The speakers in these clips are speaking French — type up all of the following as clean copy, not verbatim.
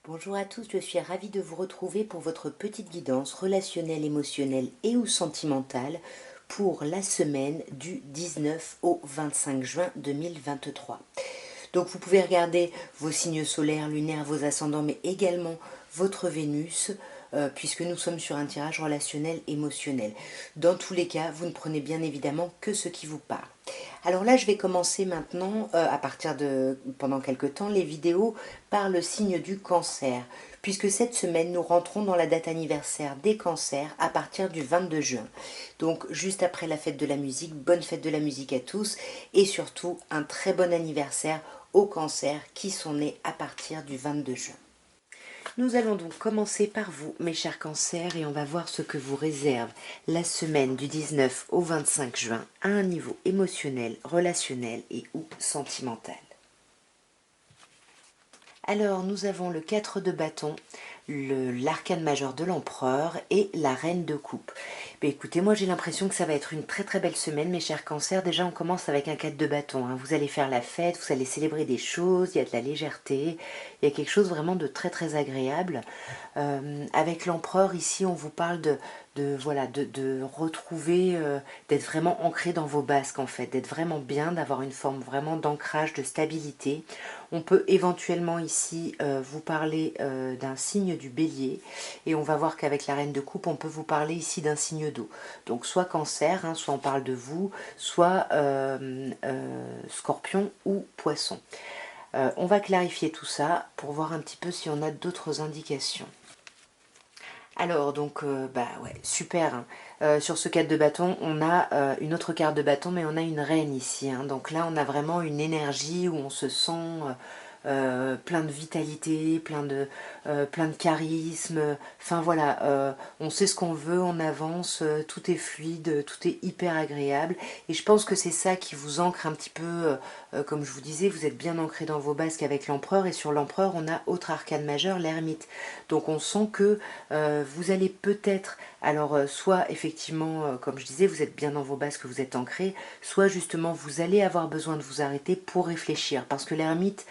Bonjour à tous, je suis ravie de vous retrouver pour votre petite guidance relationnelle, émotionnelle et ou sentimentale pour la semaine du 19 au 25 juin 2023. Donc vous pouvez regarder vos signes solaires, lunaires, vos ascendants, mais également votre Vénus, puisque nous sommes sur un tirage relationnel émotionnel. Dans tous les cas, vous ne prenez bien évidemment que ce qui vous parle. Alors là, je vais commencer maintenant, à partir de, pendant quelques temps, les vidéos par le signe du cancer, puisque cette semaine, nous rentrons dans la date anniversaire des cancers à partir du 22 juin. Donc, juste après la fête de la musique, bonne fête de la musique à tous, et surtout, un très bon anniversaire aux cancers qui sont nés à partir du 22 juin. Nous allons donc commencer par vous, mes chers cancers, et on va voir ce que vous réserve la semaine du 19 au 25 juin à un niveau émotionnel, relationnel et ou sentimental. Alors, nous avons le 4 de bâton, l'arcane majeur de l'empereur et la reine de coupe. Mais écoutez, moi j'ai l'impression que ça va être une très très belle semaine, mes chers cancers. Déjà, on commence avec un 4 de bâton. Vous allez faire la fête, vous allez célébrer des choses, il y a de la légèreté, il y a quelque chose vraiment de très très agréable. Avec l'empereur, ici, on vous parle de retrouver, d'être vraiment ancré dans vos basques en fait, d'être vraiment bien, d'avoir une forme vraiment d'ancrage, de stabilité. On peut éventuellement ici vous parler d'un signe du bélier, et on va voir qu'avec la reine de coupe, on peut vous parler ici d'un signe d'eau. Donc soit cancer, soit on parle de vous, soit scorpion ou poisson. On va clarifier tout ça pour voir un petit peu si on a d'autres indications. Alors, donc, ouais, super. Sur ce 4 de bâton, on a une autre carte de bâton, mais on a une reine ici. Donc là, on a vraiment une énergie où on se sent plein de vitalité, plein de charisme. Enfin voilà, on sait ce qu'on veut, on avance, tout est fluide, tout est hyper agréable. Et je pense que c'est ça qui vous ancre un petit peu, comme je vous disais, vous êtes bien ancré dans vos basques avec l'empereur. Et sur l'empereur, on a autre arcane majeur, l'ermite. Donc on sent que vous allez peut-être, alors soit effectivement, comme je disais, vous êtes bien dans vos bases, que vous êtes ancré, soit justement vous allez avoir besoin de vous arrêter pour réfléchir. Parce que l'ermite,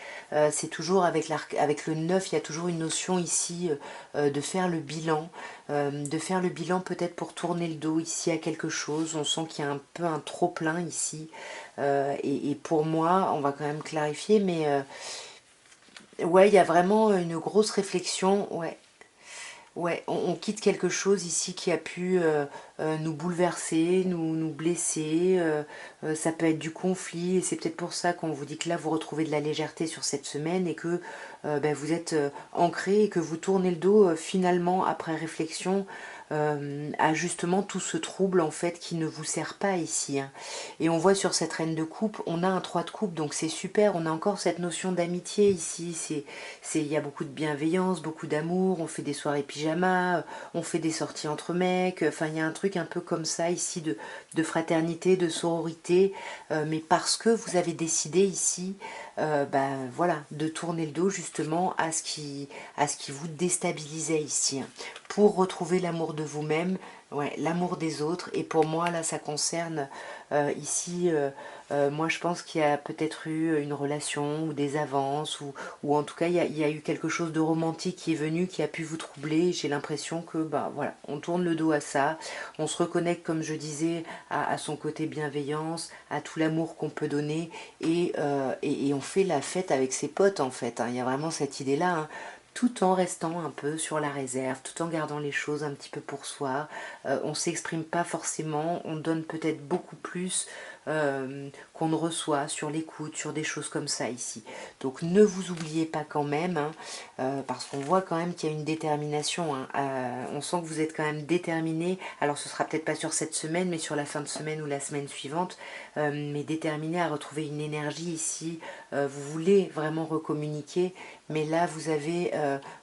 c'est toujours avec le 9, il y a toujours une notion ici de faire le bilan. Peut-être pour tourner le dos ici à quelque chose. On sent qu'il y a un peu un trop-plein ici. Et pour moi, on va quand même clarifier, mais ouais, il y a vraiment une grosse réflexion, ouais. Ouais, on quitte quelque chose ici qui a pu nous bouleverser, nous blesser. Ça peut être du conflit, et c'est peut-être pour ça qu'on vous dit que là, vous retrouvez de la légèreté sur cette semaine, et que vous êtes ancré, et que vous tournez le dos finalement, après réflexion, à justement tout ce trouble en fait qui ne vous sert pas ici. Et on voit sur cette reine de coupe, on a un 3 de coupe, donc c'est super. On a encore cette notion d'amitié ici. Il y a beaucoup de bienveillance, beaucoup d'amour. On fait des soirées pyjama, on fait des sorties entre mecs. Enfin, il y a un truc un peu comme ça ici de fraternité, de sororité. Mais parce que vous avez décidé ici, voilà, de tourner le dos justement à ce qui vous déstabilisait ici, pour retrouver l'amour de vous-même, ouais, l'amour des autres. Et pour moi, là, ça concerne ici, moi, je pense qu'il y a peut-être eu une relation ou des avances, ou en tout cas, il y a eu quelque chose de romantique qui est venu, qui a pu vous troubler. J'ai l'impression que, voilà, on tourne le dos à ça, on se reconnecte, comme je disais, à son côté bienveillance, à tout l'amour qu'on peut donner, et on fait la fête avec ses potes, en fait. Il y a vraiment cette idée-là, tout en restant un peu sur la réserve, tout en gardant les choses un petit peu pour soi. On ne s'exprime pas forcément, on donne peut-être beaucoup plus qu'on ne reçoit sur l'écoute, sur des choses comme ça ici. Donc ne vous oubliez pas quand même, parce qu'on voit quand même qu'il y a une détermination. On sent que vous êtes quand même déterminé. Alors ce sera peut-être pas sur cette semaine, mais sur la fin de semaine ou la semaine suivante, mais déterminé à retrouver une énergie ici. Vous voulez vraiment recommuniquer, mais là vous avez,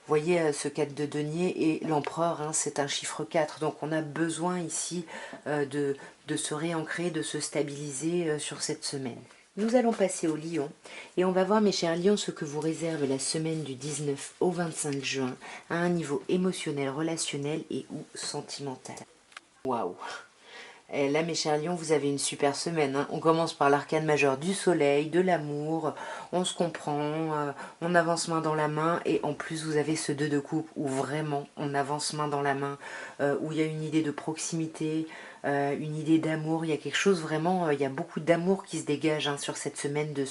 voyez, ce 4 de denier et l'empereur, c'est un chiffre 4. Donc on a besoin ici de se réancrer, de se stabiliser sur cette semaine. Nous allons passer au lion, et on va voir, mes chers lions, ce que vous réserve la semaine du 19 au 25 juin à un niveau émotionnel, relationnel et ou sentimental. Waouh! Et là, mes chers lions, vous avez une super semaine, hein. On commence par l'arcane majeur du soleil, de l'amour, on se comprend, on avance main dans la main, et en plus vous avez ce 2 de coupe où vraiment on avance main dans la main, où il y a une idée de proximité, une idée d'amour, il y a quelque chose vraiment, il y a beaucoup d'amour qui se dégage, hein, sur cette semaine de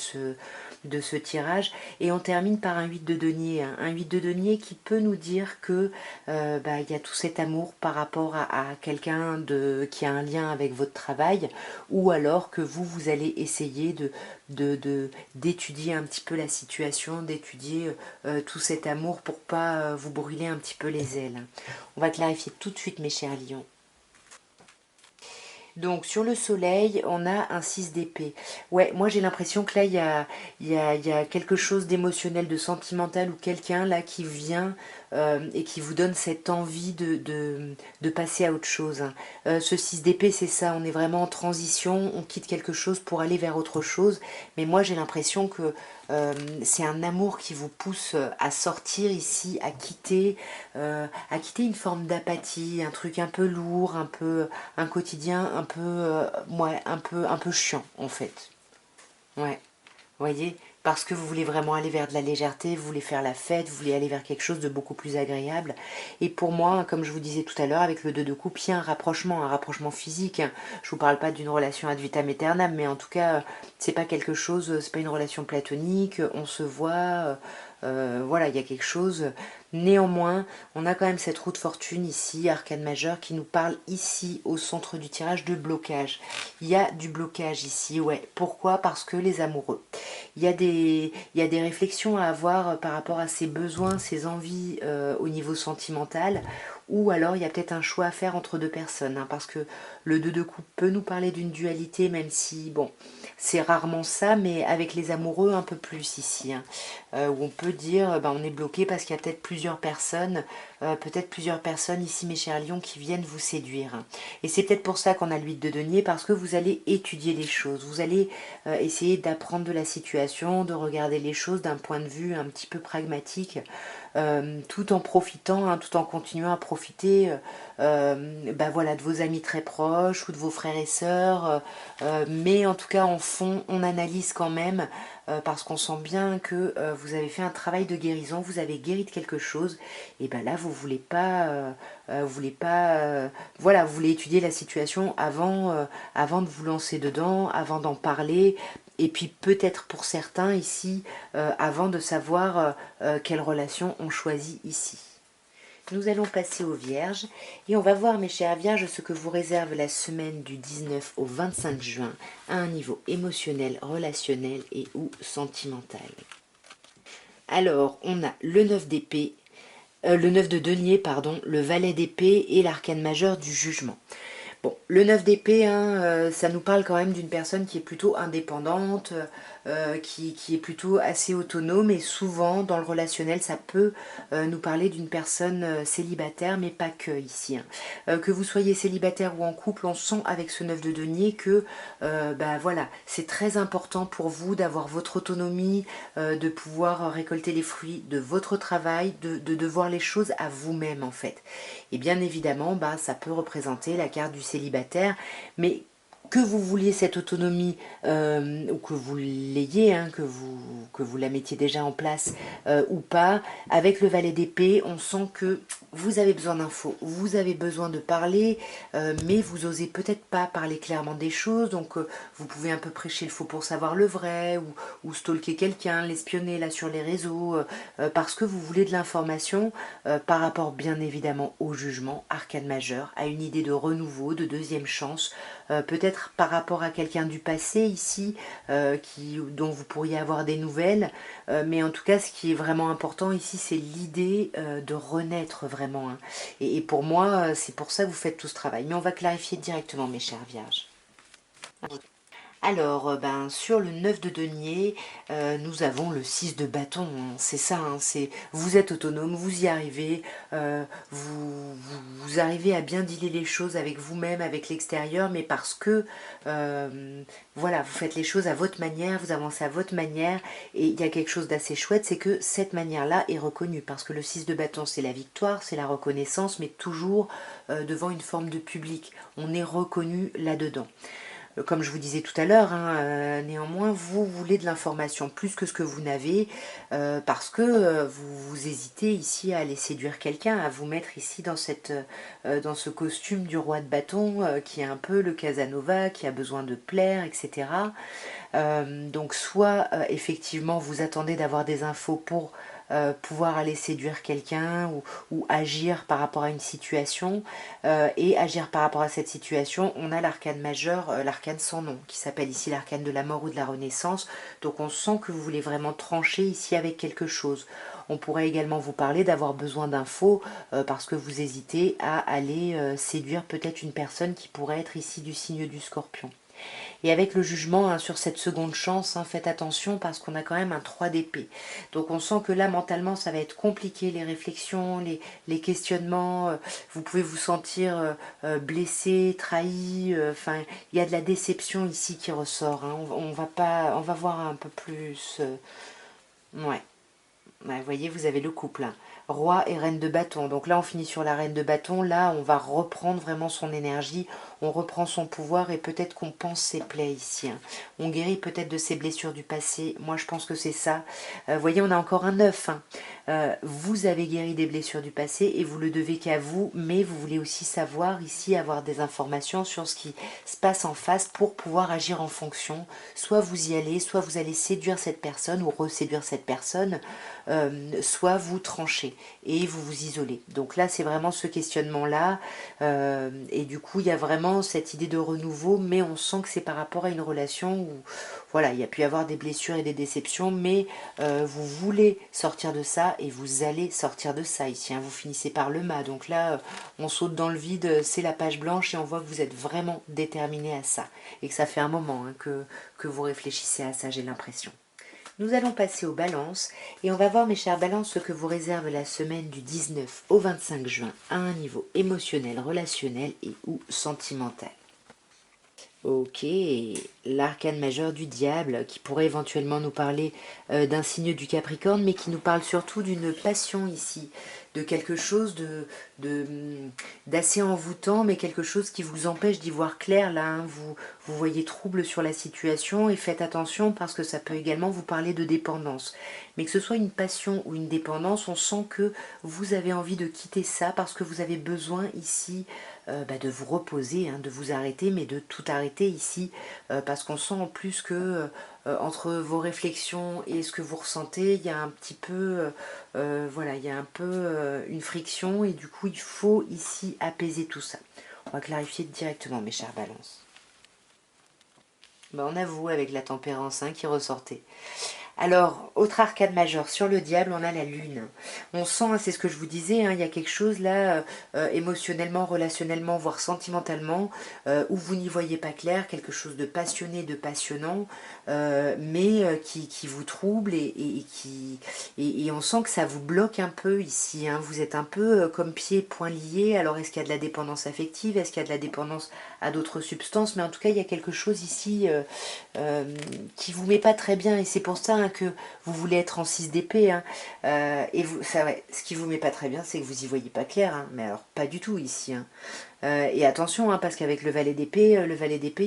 ce tirage. Et on termine par un 8 de denier, hein. Un 8 de denier qui peut nous dire que il y a tout cet amour par rapport à quelqu'un qui a un lien avec votre travail, ou alors que vous allez essayer d'étudier un petit peu la situation, d'étudier tout cet amour pour pas vous brûler un petit peu les ailes. On va clarifier tout de suite, mes chers lions. Donc sur le soleil, on a un 6 d'épée. Ouais, moi j'ai l'impression que là, il y a quelque chose d'émotionnel, de sentimental, ou quelqu'un là qui vient et qui vous donne cette envie de passer à autre chose, hein. Ce 6 d'épée, c'est ça, on est vraiment en transition, on quitte quelque chose pour aller vers autre chose. Mais moi j'ai l'impression que c'est un amour qui vous pousse à sortir ici, à quitter une forme d'apathie, un truc un peu lourd, un quotidien ouais, un peu chiant en fait. Ouais, voyez, parce que vous voulez vraiment aller vers de la légèreté, vous voulez faire la fête, vous voulez aller vers quelque chose de beaucoup plus agréable. Et pour moi, comme je vous disais tout à l'heure, avec le 2 de coupe, il y a un rapprochement physique, hein. Je vous parle pas d'une relation ad vitam aeternam, mais en tout cas, c'est pas quelque chose, c'est pas une relation platonique, on se voit, voilà, il y a quelque chose. Néanmoins, on a quand même cette roue de fortune ici, arcane majeur, qui nous parle ici, au centre du tirage, de blocage. Il y a du blocage ici, ouais. Pourquoi? Parce que les amoureux. Il y a des réflexions à avoir par rapport à ses besoins, ses envies au niveau sentimental, ou alors il y a peut-être un choix à faire entre deux personnes, hein, parce que le 2 de coupe peut nous parler d'une dualité, même si, bon, c'est rarement ça, mais avec les amoureux un peu plus ici, hein, où on peut dire, on est bloqué parce qu'il y a peut-être plusieurs personnes ici, mes chers lions, qui viennent vous séduire, hein. Et c'est peut-être pour ça qu'on a le 8 de denier, parce que vous allez étudier les choses, vous allez essayer d'apprendre de la situation, de regarder les choses d'un point de vue un petit peu pragmatique, tout en profitant, hein, tout en continuant à profiter voilà, de vos amis très proches ou de vos frères et sœurs, mais en tout cas en fond on analyse quand même, parce qu'on sent bien que vous avez fait un travail de guérison, vous avez guéri de quelque chose, et ben là vous voulez pas voilà, vous voulez étudier la situation avant de vous lancer dedans, avant d'en parler, et puis peut-être pour certains ici, avant de savoir quelle relation on choisit ici. Nous allons passer aux Vierges et on va voir, mes chères Vierges, ce que vous réserve la semaine du 19 au 25 juin à un niveau émotionnel, relationnel et ou sentimental. Alors, on a le 9 d'épée, le 9 de denier, pardon, le valet d'épée et l'arcane majeur du jugement. Bon, le 9 d'épée, hein, ça nous parle quand même d'une personne qui est plutôt indépendante, qui est plutôt assez autonome, et souvent dans le relationnel ça peut nous parler d'une personne célibataire, mais pas que ici, hein. Que vous soyez célibataire ou en couple, on sent avec ce 9 de denier que voilà, c'est très important pour vous d'avoir votre autonomie, de pouvoir récolter les fruits de votre travail, de voir les choses à vous-même en fait. Et bien évidemment, ça peut représenter la carte du célibataire, mais que vous vouliez cette autonomie, ou que vous l'ayez, hein, que vous la mettiez déjà en place ou pas, avec le valet d'épée, on sent que vous avez besoin d'infos, vous avez besoin de parler, mais vous osez peut-être pas parler clairement des choses, donc vous pouvez un peu prêcher le faux pour savoir le vrai, ou stalker quelqu'un, l'espionner là sur les réseaux, parce que vous voulez de l'information par rapport bien évidemment au jugement, arcane majeur, à une idée de renouveau, de deuxième chance, peut-être par rapport à quelqu'un du passé ici, dont vous pourriez avoir des nouvelles, mais en tout cas ce qui est vraiment important ici, c'est l'idée de renaître vraiment, hein. Et pour moi, c'est pour ça que vous faites tout ce travail. Mais on va clarifier directement, mes chères vierges. Alors, ben, sur le 9 de denier, nous avons le 6 de bâton, hein. C'est ça, hein, c'est, vous êtes autonome, vous y arrivez, vous arrivez à bien dealer les choses avec vous-même, avec l'extérieur, mais parce que, voilà, vous faites les choses à votre manière, vous avancez à votre manière, et il y a quelque chose d'assez chouette, c'est que cette manière-là est reconnue, parce que le 6 de bâton, c'est la victoire, c'est la reconnaissance, mais toujours devant une forme de public. On est reconnu là-dedans. Comme je vous disais tout à l'heure, hein, néanmoins, vous voulez de l'information plus que ce que vous n'avez, parce que vous hésitez ici à aller séduire quelqu'un, à vous mettre ici dans ce costume du roi de bâton, qui est un peu le Casanova, qui a besoin de plaire, etc. Donc soit effectivement vous attendez d'avoir des infos pour pouvoir aller séduire quelqu'un ou agir par rapport à une situation. Et agir par rapport à cette situation, on a l'arcane majeur, l'arcane sans nom, qui s'appelle ici l'arcane de la mort ou de la renaissance. Donc on sent que vous voulez vraiment trancher ici avec quelque chose. On pourrait également vous parler d'avoir besoin d'infos parce que vous hésitez à aller séduire peut-être une personne qui pourrait être ici du signe du Scorpion. Et avec le jugement, hein, sur cette seconde chance, hein, faites attention parce qu'on a quand même un 3 d'épée. Donc on sent que là, mentalement, ça va être compliqué, les réflexions, les questionnements. Vous pouvez vous sentir blessé, trahi. Enfin, il y a de la déception ici qui ressort, hein. On va voir un peu plus. Ouais. Ouais, vous voyez, vous avez le couple, hein. Roi et reine de bâton. Donc là, on finit sur la reine de bâton. Là, on va reprendre vraiment son énergie. On reprend son pouvoir et peut-être qu'on pense ses plaies ici, hein. On guérit peut-être de ses blessures du passé. Moi, je pense que c'est ça. Vous voyez, on a encore un 9, hein. Vous avez guéri des blessures du passé et vous le devez qu'à vous. Mais vous voulez aussi savoir ici, avoir des informations sur ce qui se passe en face pour pouvoir agir en fonction. Soit vous y allez, soit vous allez séduire cette personne ou reséduire cette personne. Soit vous tranchez et vous vous isolez. Donc là, c'est vraiment ce questionnement-là. Et du coup, il y a vraiment cette idée de renouveau, mais on sent que c'est par rapport à une relation où, voilà, il y a pu y avoir des blessures et des déceptions, mais vous voulez sortir de ça et vous allez sortir de ça ici, hein. Vous finissez par le mât. Donc là, on saute dans le vide, c'est la page blanche et on voit que vous êtes vraiment déterminé à ça. Et que ça fait un moment, hein, que vous réfléchissez à ça, j'ai l'impression. Nous allons passer aux balances et on va voir, mes chères balances, ce que vous réserve la semaine du 19 au 25 juin à un niveau émotionnel, relationnel et ou sentimental. Ok, l'arcane majeur du diable qui pourrait éventuellement nous parler d'un signe du Capricorne, mais qui nous parle surtout d'une passion ici, de quelque chose d'assez envoûtant, mais quelque chose qui vous empêche d'y voir clair là, hein. Vous voyez trouble sur la situation et faites attention parce que ça peut également vous parler de dépendance. Mais que ce soit une passion ou une dépendance, on sent que vous avez envie de quitter ça parce que vous avez besoin ici de vous reposer, hein, de vous arrêter, mais de tout arrêter ici, parce qu'on sent en plus que entre vos réflexions et ce que vous ressentez, il y a un petit peu, voilà, il y a un peu une friction, et du coup, il faut ici apaiser tout ça. On va clarifier directement, mes chères balances. Ben, on avoue avec la tempérance, hein, qui ressortait. Alors, autre arcade majeur, sur le diable, on a la lune. On sent, hein, c'est ce que je vous disais, hein, il y a quelque chose là, émotionnellement, relationnellement, voire sentimentalement, où vous n'y voyez pas clair, quelque chose de passionné, de passionnant, mais qui vous trouble et on sent que ça vous bloque un peu ici, hein. Vous êtes un peu comme pieds et poings liés. Alors, est-ce qu'il y a de la dépendance affective? Est-ce qu'il y a de la dépendance à d'autres substances? Mais en tout cas, il y a quelque chose ici qui vous met pas très bien, et c'est pour ça, hein, que vous voulez être en 6 d'épée, hein. Et vous, ça, ouais, ce qui vous met pas très bien, c'est que vous y voyez pas clair, hein, mais alors pas du tout ici, hein. Et attention, hein, parce qu'avec le valet d'épée,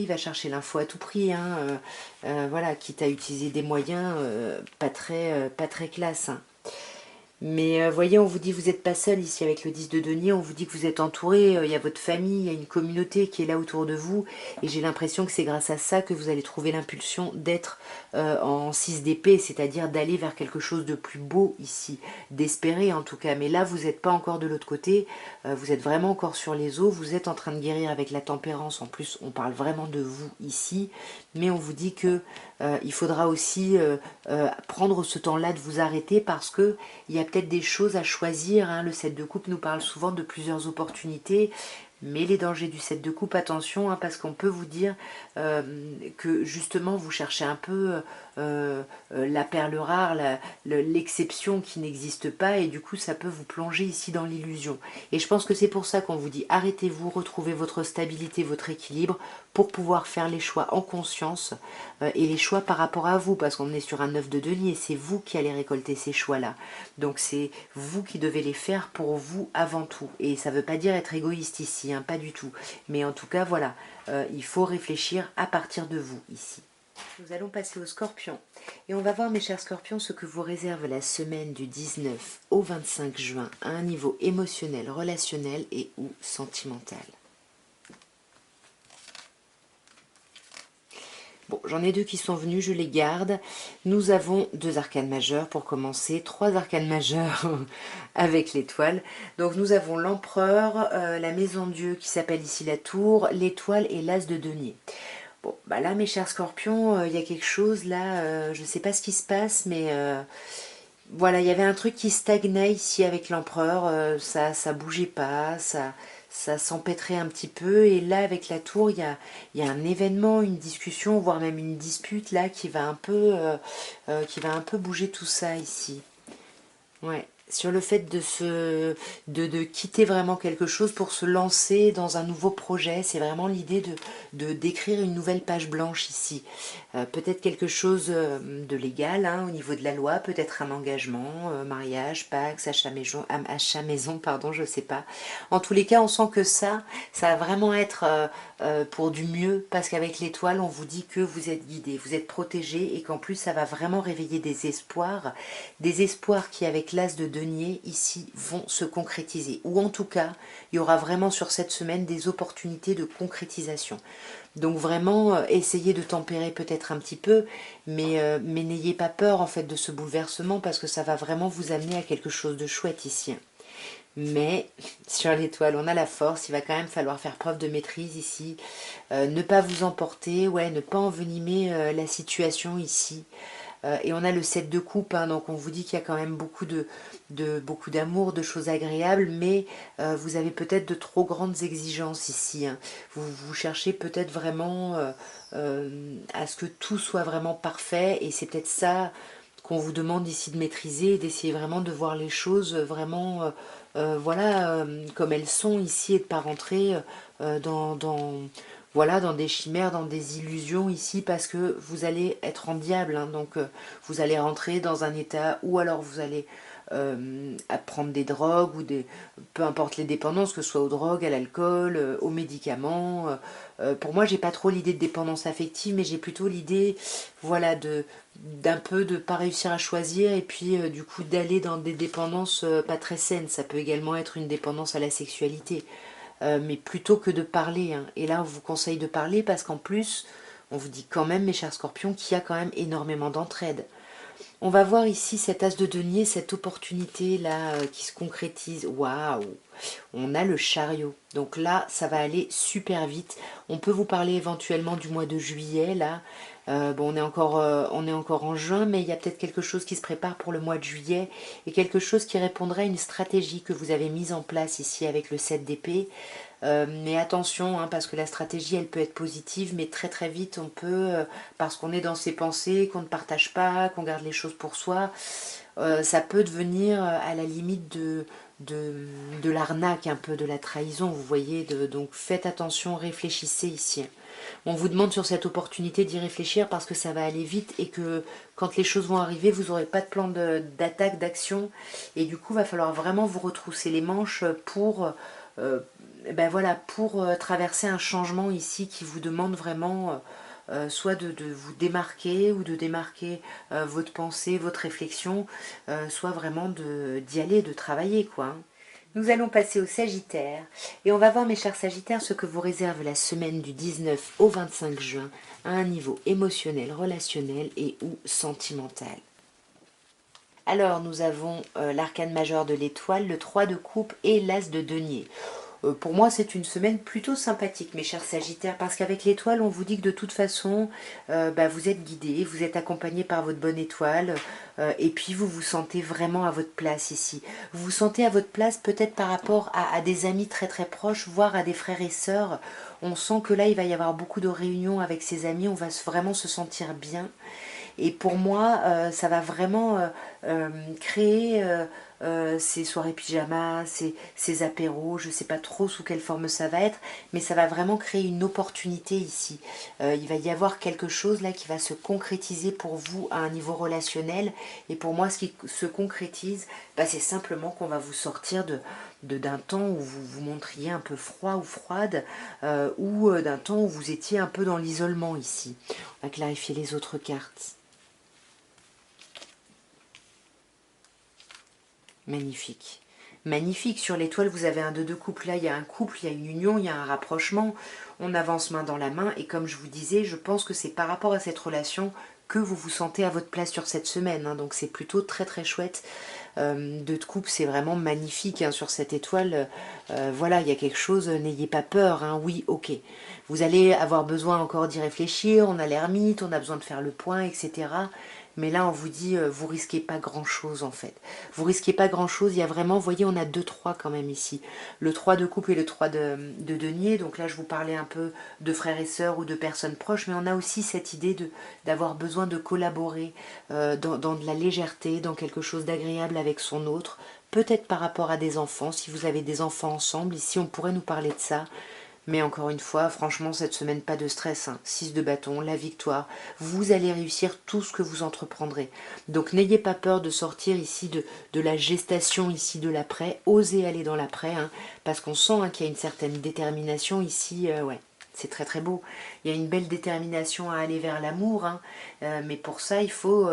il va chercher l'info à tout prix, hein, voilà, quitte à utiliser des moyens pas très classe, hein. Mais voyez, on vous dit que vous n'êtes pas seul ici avec le 10 de denier, on vous dit que vous êtes entouré, il y a votre famille, il y a une communauté qui est là autour de vous, et j'ai l'impression que c'est grâce à ça que vous allez trouver l'impulsion d'être en 6 d'épée, c'est-à-dire d'aller vers quelque chose de plus beau ici, d'espérer en tout cas. Mais là, vous n'êtes pas encore de l'autre côté, vous êtes vraiment encore sur les eaux, vous êtes en train de guérir avec la tempérance, en plus on parle vraiment de vous ici, mais on vous dit que il faudra aussi prendre ce temps-là de vous arrêter parce que il y a peut-être des choses à choisir, hein. Le 7 de coupe nous parle souvent de plusieurs opportunités, Mais les dangers du 7 de coupe, attention, hein, parce qu'on peut vous dire que justement vous cherchez un peu la perle rare, l'exception qui n'existe pas, et du coup ça peut vous plonger ici dans l'illusion. Et je pense que c'est pour ça qu'on vous dit arrêtez-vous, retrouvez votre stabilité, votre équilibre, pour pouvoir faire les choix en conscience, et les choix par rapport à vous, parce qu'on est sur un 9 de denier, et c'est vous qui allez récolter ces choix-là. Donc c'est vous qui devez les faire pour vous avant tout. Et ça ne veut pas dire être égoïste ici, hein, pas du tout. Mais en tout cas, voilà, il faut réfléchir à partir de vous ici. Nous allons passer au Scorpion. Et on va voir, mes chers Scorpions, ce que vous réserve la semaine du 19 au 25 juin à un niveau émotionnel, relationnel et ou sentimental. Bon, j'en ai 2 qui sont venus, je les garde. Nous avons 2 arcanes majeures pour commencer, 3 arcanes majeures avec l'étoile. Donc nous avons l'empereur, la maison Dieu qui s'appelle ici la tour, l'étoile et l'as de denier. Bon, bah là mes chers scorpions, il y a quelque chose là, je ne sais pas ce qui se passe, mais voilà, il y avait un truc qui stagnait ici avec l'empereur, ça bougeait pas, ça s'empêtrait un petit peu, et là avec la tour, il y a un événement, une discussion, voire même une dispute là qui va un peu bouger tout ça ici. Ouais, sur le fait de quitter vraiment quelque chose pour se lancer dans un nouveau projet. C'est vraiment l'idée d'écrire une nouvelle page blanche ici. Peut-être quelque chose de légal, hein, au niveau de la loi, peut-être un engagement, mariage, pax, achat maison, pardon, je sais pas. En tous les cas, on sent que ça va vraiment être pour du mieux, parce qu'avec l'étoile, on vous dit que vous êtes guidé, vous êtes protégé, et qu'en plus, ça va vraiment réveiller des espoirs qui, avec l'as de denier, ici, vont se concrétiser. Ou en tout cas, il y aura vraiment sur cette semaine des opportunités de concrétisation. Donc vraiment, essayez de tempérer peut-être un petit peu, mais n'ayez pas peur en fait de ce bouleversement, parce que ça va vraiment vous amener à quelque chose de chouette ici. Mais sur l'étoile, on a la force, il va quand même falloir faire preuve de maîtrise ici, ne pas vous emporter, ouais, ne pas envenimer la situation ici. Et on a le 7 de coupe, hein, donc on vous dit qu'il y a quand même beaucoup d'amour, de choses agréables, mais vous avez peut-être de trop grandes exigences ici, hein. Vous cherchez peut-être vraiment à ce que tout soit vraiment parfait, et c'est peut-être ça qu'on vous demande ici de maîtriser, d'essayer vraiment de voir les choses vraiment voilà, comme elles sont ici, et de ne pas rentrer voilà, dans des chimères, dans des illusions ici, parce que vous allez être en diable, hein. Donc vous allez rentrer dans un état où alors vous allez prendre des drogues, ou peu importe les dépendances, que ce soit aux drogues, à l'alcool, aux médicaments. Pour moi, j'ai pas trop l'idée de dépendance affective, mais j'ai plutôt l'idée, voilà, d'un peu de pas réussir à choisir, et puis du coup d'aller dans des dépendances pas très saines. Ça peut également être une dépendance à la sexualité, mais plutôt que de parler, hein. Et là, on vous conseille de parler, parce qu'en plus, on vous dit quand même, mes chers scorpions, qu'il y a quand même énormément d'entraide. On va voir ici cet as de denier, cette opportunité là qui se concrétise. Waouh! On a le chariot. Donc là, ça va aller super vite. On peut vous parler éventuellement du mois de juillet là. Bon, on est encore en juin, mais il y a peut-être quelque chose qui se prépare pour le mois de juillet, et quelque chose qui répondrait à une stratégie que vous avez mise en place ici avec le 7 d'épée. Mais attention, hein, parce que la stratégie, elle peut être positive, mais très très vite, on peut, parce qu'on est dans ses pensées, qu'on ne partage pas, qu'on garde les choses pour soi, ça peut devenir à la limite de l'arnaque, un peu de la trahison, vous voyez. Donc faites attention, réfléchissez ici. On vous demande sur cette opportunité d'y réfléchir, parce que ça va aller vite, et que quand les choses vont arriver, vous n'aurez pas de plan d'attaque, d'action, et du coup, il va falloir vraiment vous retrousser les manches pour ben voilà, pour traverser un changement ici qui vous demande vraiment soit de vous démarquer, ou de démarquer votre pensée, votre réflexion, soit vraiment d'y aller, de travailler, quoi, hein. Nous allons passer au Sagittaire, et on va voir, mes chers Sagittaires, ce que vous réserve la semaine du 19 au 25 juin à un niveau émotionnel, relationnel et ou sentimental. Alors, nous avons l'arcane majeur de l'étoile, le 3 de coupe et l'as de denier. pour moi c'est une semaine plutôt sympathique mes chers Sagittaires, parce qu'avec l'étoile on vous dit que de toute façon vous êtes guidés, vous êtes accompagnés par votre bonne étoile, et puis vous vous sentez vraiment à votre place ici. Vous vous sentez à votre place peut-être par rapport à des amis très très proches, voire à des frères et sœurs. On sent que là il va y avoir beaucoup de réunions avec ses amis, on va vraiment se sentir bien. Et pour moi, ça va vraiment créer ces soirées pyjama, ces apéros, je ne sais pas trop sous quelle forme ça va être, mais ça va vraiment créer une opportunité ici. Il va y avoir quelque chose là qui va se concrétiser pour vous à un niveau relationnel. Et pour moi, ce qui se concrétise, c'est simplement qu'on va vous sortir d'un temps où vous vous montriez un peu froid ou froide, ou d'un temps où vous étiez un peu dans l'isolement ici. On va clarifier les autres cartes. Magnifique. Magnifique. Sur l'étoile, vous avez un 2 de couple. Là, il y a un couple, il y a une union, il y a un rapprochement. On avance main dans la main. Et comme je vous disais, je pense que c'est par rapport à cette relation que vous vous sentez à votre place sur cette semaine. Donc, c'est plutôt très, très chouette. 2 de couple, c'est vraiment magnifique. Sur cette étoile, voilà, il y a quelque chose. N'ayez pas peur. Oui, ok. Vous allez avoir besoin encore d'y réfléchir. On a l'ermite, on a besoin de faire le point, etc. Mais là, on vous dit, vous risquez pas grand-chose en fait. Vous risquez pas grand-chose. Il y a vraiment, vous voyez, on a 2-3 quand même ici. Le 3 de couple et le 3 de denier. Donc là, je vous parlais un peu de frères et sœurs ou de personnes proches. Mais on a aussi cette idée d'avoir besoin de collaborer dans de la légèreté, dans quelque chose d'agréable avec son autre. Peut-être par rapport à des enfants. Si vous avez des enfants ensemble, ici, on pourrait nous parler de ça. Mais encore une fois, franchement, cette semaine, pas de stress. 6 de bâton, la victoire. Vous allez réussir tout ce que vous entreprendrez. Donc n'ayez pas peur de sortir ici de la gestation, ici de l'après. Osez aller dans l'après, parce qu'on sent qu'il y a une certaine détermination ici. Ouais, c'est très très beau. Il y a une belle détermination à aller vers l'amour. Mais pour ça, il faut...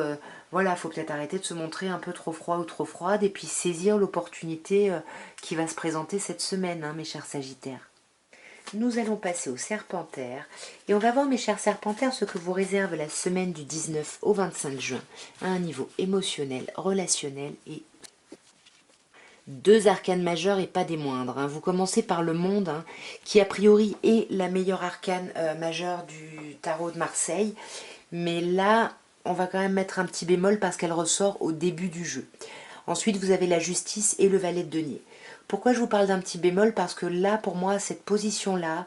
voilà, faut peut-être arrêter de se montrer un peu trop froid ou trop froide et puis saisir l'opportunité qui va se présenter cette semaine, mes chers Sagittaires. Nous allons passer au Serpentaire et on va voir mes chers Serpentaires ce que vous réserve la semaine du 19 au 25 juin à un niveau émotionnel, relationnel et 2 arcanes majeures et pas des moindres. Vous commencez par le monde qui a priori est la meilleure arcane majeure du tarot de Marseille, mais là on va quand même mettre un petit bémol parce qu'elle ressort au début du jeu. Ensuite vous avez la justice et le valet de denier. Pourquoi je vous parle d'un petit bémol? Parce que là, pour moi, cette position-là,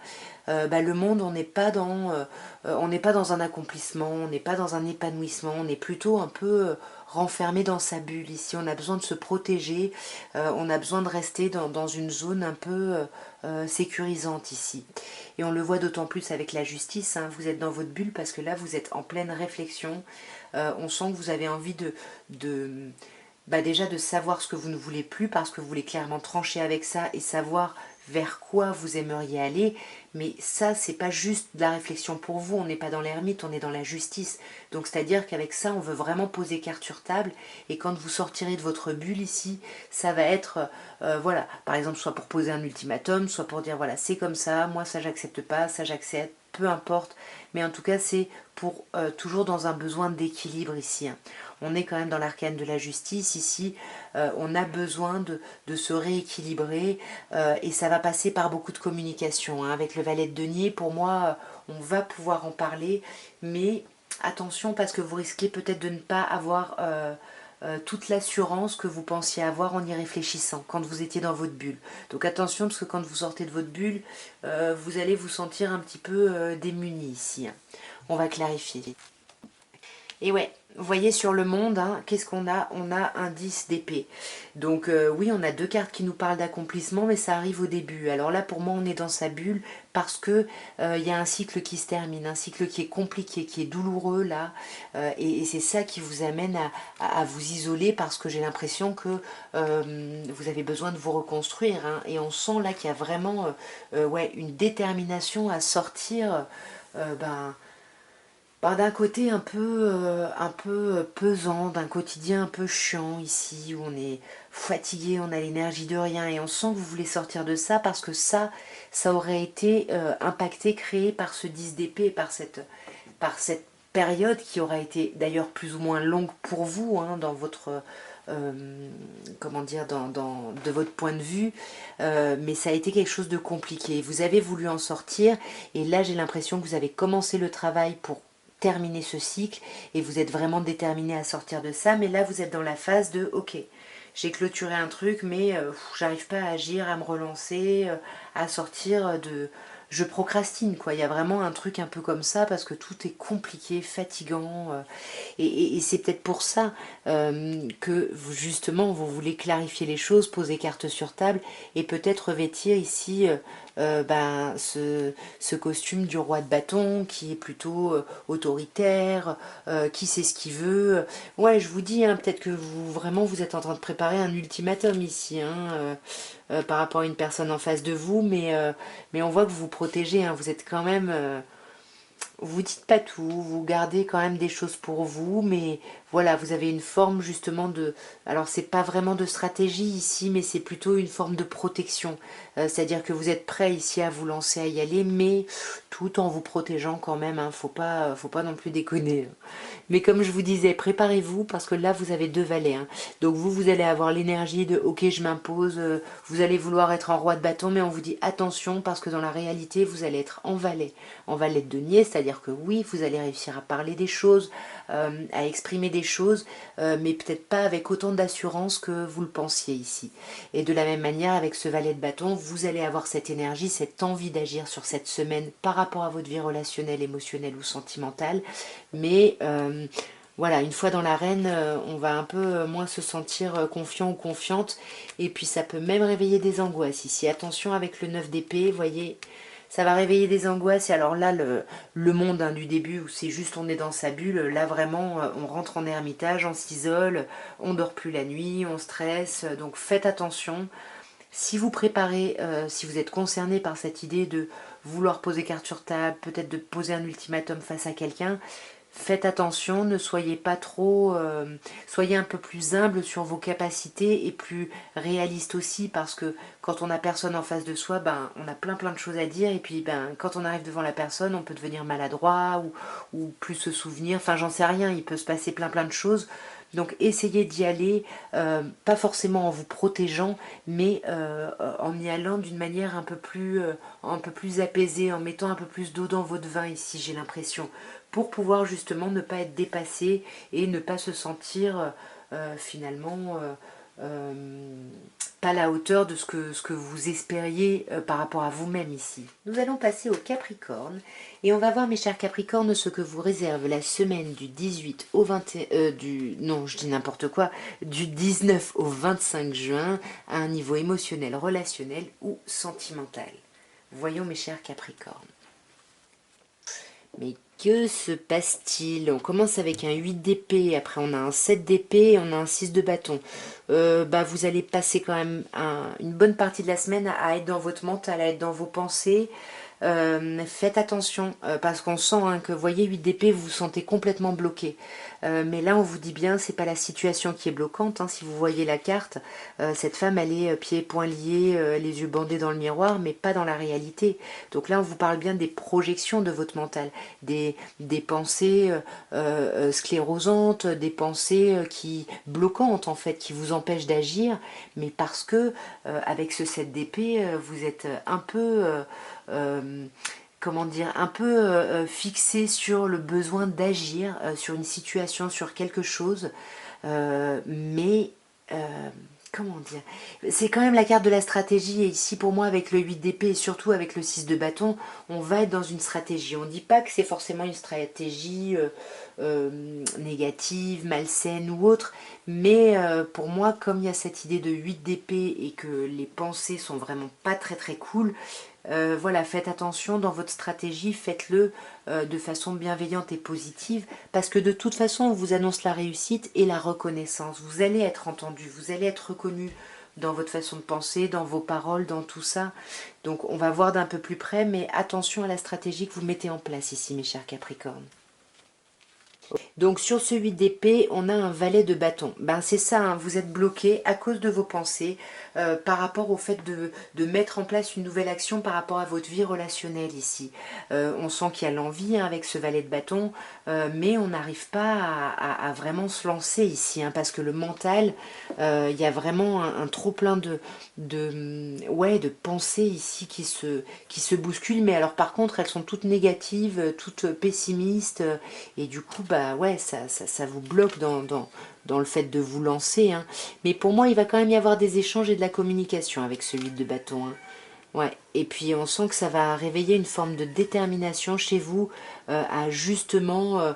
le monde, on n'est pas dans un accomplissement, on n'est pas dans un épanouissement, on est plutôt un peu renfermé dans sa bulle. Ici, on a besoin de se protéger, on a besoin de rester dans une zone un peu sécurisante ici. Et on le voit d'autant plus avec la justice, vous êtes dans votre bulle parce que là, vous êtes en pleine réflexion. On sent que vous avez envie déjà de savoir ce que vous ne voulez plus parce que vous voulez clairement trancher avec ça et savoir vers quoi vous aimeriez aller. Mais ça, c'est pas juste de la réflexion pour vous, on n'est pas dans l'ermite, on est dans la justice. Donc c'est-à-dire qu'avec ça, on veut vraiment poser carte sur table et quand vous sortirez de votre bulle ici, ça va être, voilà, par exemple, soit pour poser un ultimatum, soit pour dire, voilà, c'est comme ça, moi ça j'accepte pas, ça j'accepte, peu importe. Mais en tout cas, c'est pour toujours dans un besoin d'équilibre ici. On est quand même dans l'arcane de la justice ici, on a besoin de se rééquilibrer et ça va passer par beaucoup de communication. Avec le valet de denier, pour moi, on va pouvoir en parler, mais attention parce que vous risquez peut-être de ne pas avoir toute l'assurance que vous pensiez avoir en y réfléchissant quand vous étiez dans votre bulle. Donc attention parce que quand vous sortez de votre bulle, vous allez vous sentir un petit peu démuni ici. On va clarifier. Et ouais, vous voyez sur le monde, qu'est-ce qu'on a? On a un 10 d'épée. Donc oui, on a 2 cartes qui nous parlent d'accomplissement, mais ça arrive au début. Alors là, pour moi, on est dans sa bulle parce que il y a un cycle qui se termine, un cycle qui est compliqué, qui est douloureux là. Et c'est ça qui vous amène à vous isoler parce que j'ai l'impression que vous avez besoin de vous reconstruire. Et on sent là qu'il y a vraiment une détermination à sortir d'un côté un peu pesant, d'un quotidien un peu chiant ici, où on est fatigué, on a l'énergie de rien, et on sent que vous voulez sortir de ça, parce que ça aurait été impacté, créé par ce 10 d'épée, par cette période qui aura été d'ailleurs plus ou moins longue pour vous, dans votre comment dire, de votre point de vue, mais ça a été quelque chose de compliqué. Vous avez voulu en sortir, et là j'ai l'impression que vous avez commencé le travail pour terminer ce cycle, et vous êtes vraiment déterminé à sortir de ça, mais là vous êtes dans la phase de ok, j'ai clôturé un truc, mais j'arrive pas à agir, à me relancer, à sortir de... Je procrastine, quoi. Il y a vraiment un truc un peu comme ça, parce que tout est compliqué, fatigant, et c'est peut-être pour ça que justement vous voulez clarifier les choses, poser carte sur table et peut-être revêtir ici ce costume du roi de bâton qui est plutôt autoritaire, qui sait ce qu'il veut. Ouais, je vous dis, hein, peut-être que vous êtes en train de préparer un ultimatum ici, hein, par rapport à une personne en face de vous, mais on voit que vous vous protégez, hein, vous êtes quand même... vous dites pas tout, vous gardez quand même des choses pour vous, mais voilà, vous avez une forme justement de... Alors c'est pas vraiment de stratégie ici, mais c'est plutôt une forme de protection. C'est-à-dire que vous êtes prêt ici à vous lancer, à y aller, mais tout en vous protégeant quand même, hein, faut pas non plus déconner. Mais comme je vous disais, préparez-vous parce que là vous avez deux valets, hein. Donc vous allez avoir l'énergie de ok je m'impose, vous allez vouloir être en roi de bâton, mais on vous dit attention parce que dans la réalité vous allez être en valet de denier, c'est-à-dire que oui vous allez réussir à parler des choses, à exprimer des choses, mais peut-être pas avec autant d'assurance que vous le pensiez ici. Et de la même manière avec ce valet de bâton, vous allez avoir cette énergie, cette envie d'agir sur cette semaine par rapport à votre vie relationnelle, émotionnelle ou sentimentale, mais voilà, une fois dans l'arène, on va un peu moins se sentir confiant ou confiante, et puis ça peut même réveiller des angoisses ici. Attention avec le 9 d'épée, vous voyez, ça va réveiller des angoisses, et alors là, le monde hein, du début, où c'est juste on est dans sa bulle, là vraiment, on rentre en ermitage, on s'isole, on dort plus la nuit, on stresse, donc faites attention. Si vous préparez, si vous êtes concerné par cette idée de vouloir poser carte sur table, peut-être de poser un ultimatum face à quelqu'un, faites attention, ne soyez pas trop... soyez un peu plus humble sur vos capacités et plus réaliste aussi, parce que quand on n'a personne en face de soi, ben, on a plein de choses à dire, et puis ben, quand on arrive devant la personne, on peut devenir maladroit ou plus se souvenir, enfin j'en sais rien, il peut se passer plein de choses. Donc essayez d'y aller, pas forcément en vous protégeant, mais en y allant d'une manière un peu plus apaisée, en mettant un peu plus d'eau dans votre vin ici, j'ai l'impression, pour pouvoir justement ne pas être dépassé et ne pas se sentir finalement pas à la hauteur de ce que vous espériez par rapport à vous-même ici. Nous allons passer au Capricorne et on va voir mes chers Capricornes ce que vous réserve la semaine du 18 au 21... non, je dis n'importe quoi, du 19 au 25 juin à un niveau émotionnel, relationnel ou sentimental. Voyons mes chers Capricornes. Mais que se passe-t-il? On commence avec un 8 d'épée, après on a un 7 d'épée et on a un 6 de bâton. Vous allez passer quand même une bonne partie de la semaine à être dans votre mental, à être dans vos pensées. Faites attention parce qu'on sent hein, que vous voyez 8 d'épée, vous vous sentez complètement bloqué. Mais là on vous dit bien, c'est pas la situation qui est bloquante, hein. Si vous voyez la carte, cette femme elle est pieds et poings liés, les yeux bandés dans le miroir, mais pas dans la réalité. Donc là on vous parle bien des projections de votre mental, des pensées sclérosantes, des pensées qui bloquantes en fait, qui vous empêchent d'agir, mais parce que avec ce 7 d'épée, vous êtes un peu comment dire, un peu fixé sur le besoin d'agir sur une situation, sur quelque chose, mais comment dire, c'est quand même la carte de la stratégie, et ici pour moi avec le 8 d'épée et surtout avec le 6 de bâton, on va être dans une stratégie. On ne dit pas que c'est forcément une stratégie négative, malsaine ou autre, mais pour moi comme il y a cette idée de 8 d'épée et que les pensées sont vraiment pas très cool, voilà, faites attention dans votre stratégie, faites-le de façon bienveillante et positive, parce que de toute façon, on vous annonce la réussite et la reconnaissance. Vous allez être entendu, vous allez être reconnu dans votre façon de penser, dans vos paroles, dans tout ça. Donc on va voir d'un peu plus près, mais attention à la stratégie que vous mettez en place ici, mes chers Capricornes. Donc sur ce 8 d'épée, on a un valet de bâton. Ben c'est ça, hein, vous êtes bloqué à cause de vos pensées par rapport au fait de mettre en place une nouvelle action par rapport à votre vie relationnelle ici. On sent qu'il y a l'envie hein, avec ce valet de bâton, mais on n'arrive pas à vraiment se lancer ici, hein, parce que le mental, il y a vraiment un trop plein ouais, de pensées ici qui se bousculent, mais alors par contre elles sont toutes négatives, toutes pessimistes, et du coup bah ouais ça vous bloque dans le fait de vous lancer, hein. Mais pour moi il va quand même y avoir des échanges et de la communication avec ce 8 de bâton, hein. Ouais, et puis on sent que ça va réveiller une forme de détermination chez vous à justement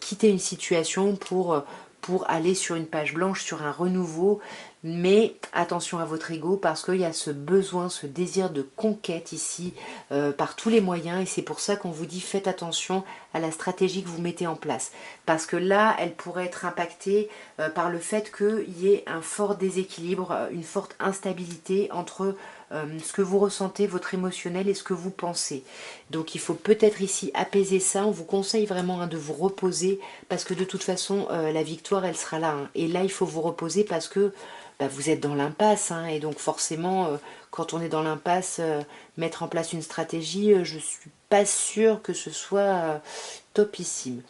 quitter une situation pour aller sur une page blanche, sur un renouveau. Mais attention à votre ego parce qu'il y a ce besoin, ce désir de conquête ici par tous les moyens. Et c'est pour ça qu'on vous dit faites attention à la stratégie que vous mettez en place. Parce que là, elle pourrait être impactée par le fait qu'il y ait un fort déséquilibre, une forte instabilité entre ce que vous ressentez, votre émotionnel et ce que vous pensez. Donc il faut peut-être ici apaiser ça. On vous conseille vraiment hein, de vous reposer parce que de toute façon la victoire elle sera là. Hein. Et là il faut vous reposer parce que bah, vous êtes dans l'impasse hein, et donc forcément quand on est dans l'impasse, mettre en place une stratégie, je suis pas sûre que ce soit topissime.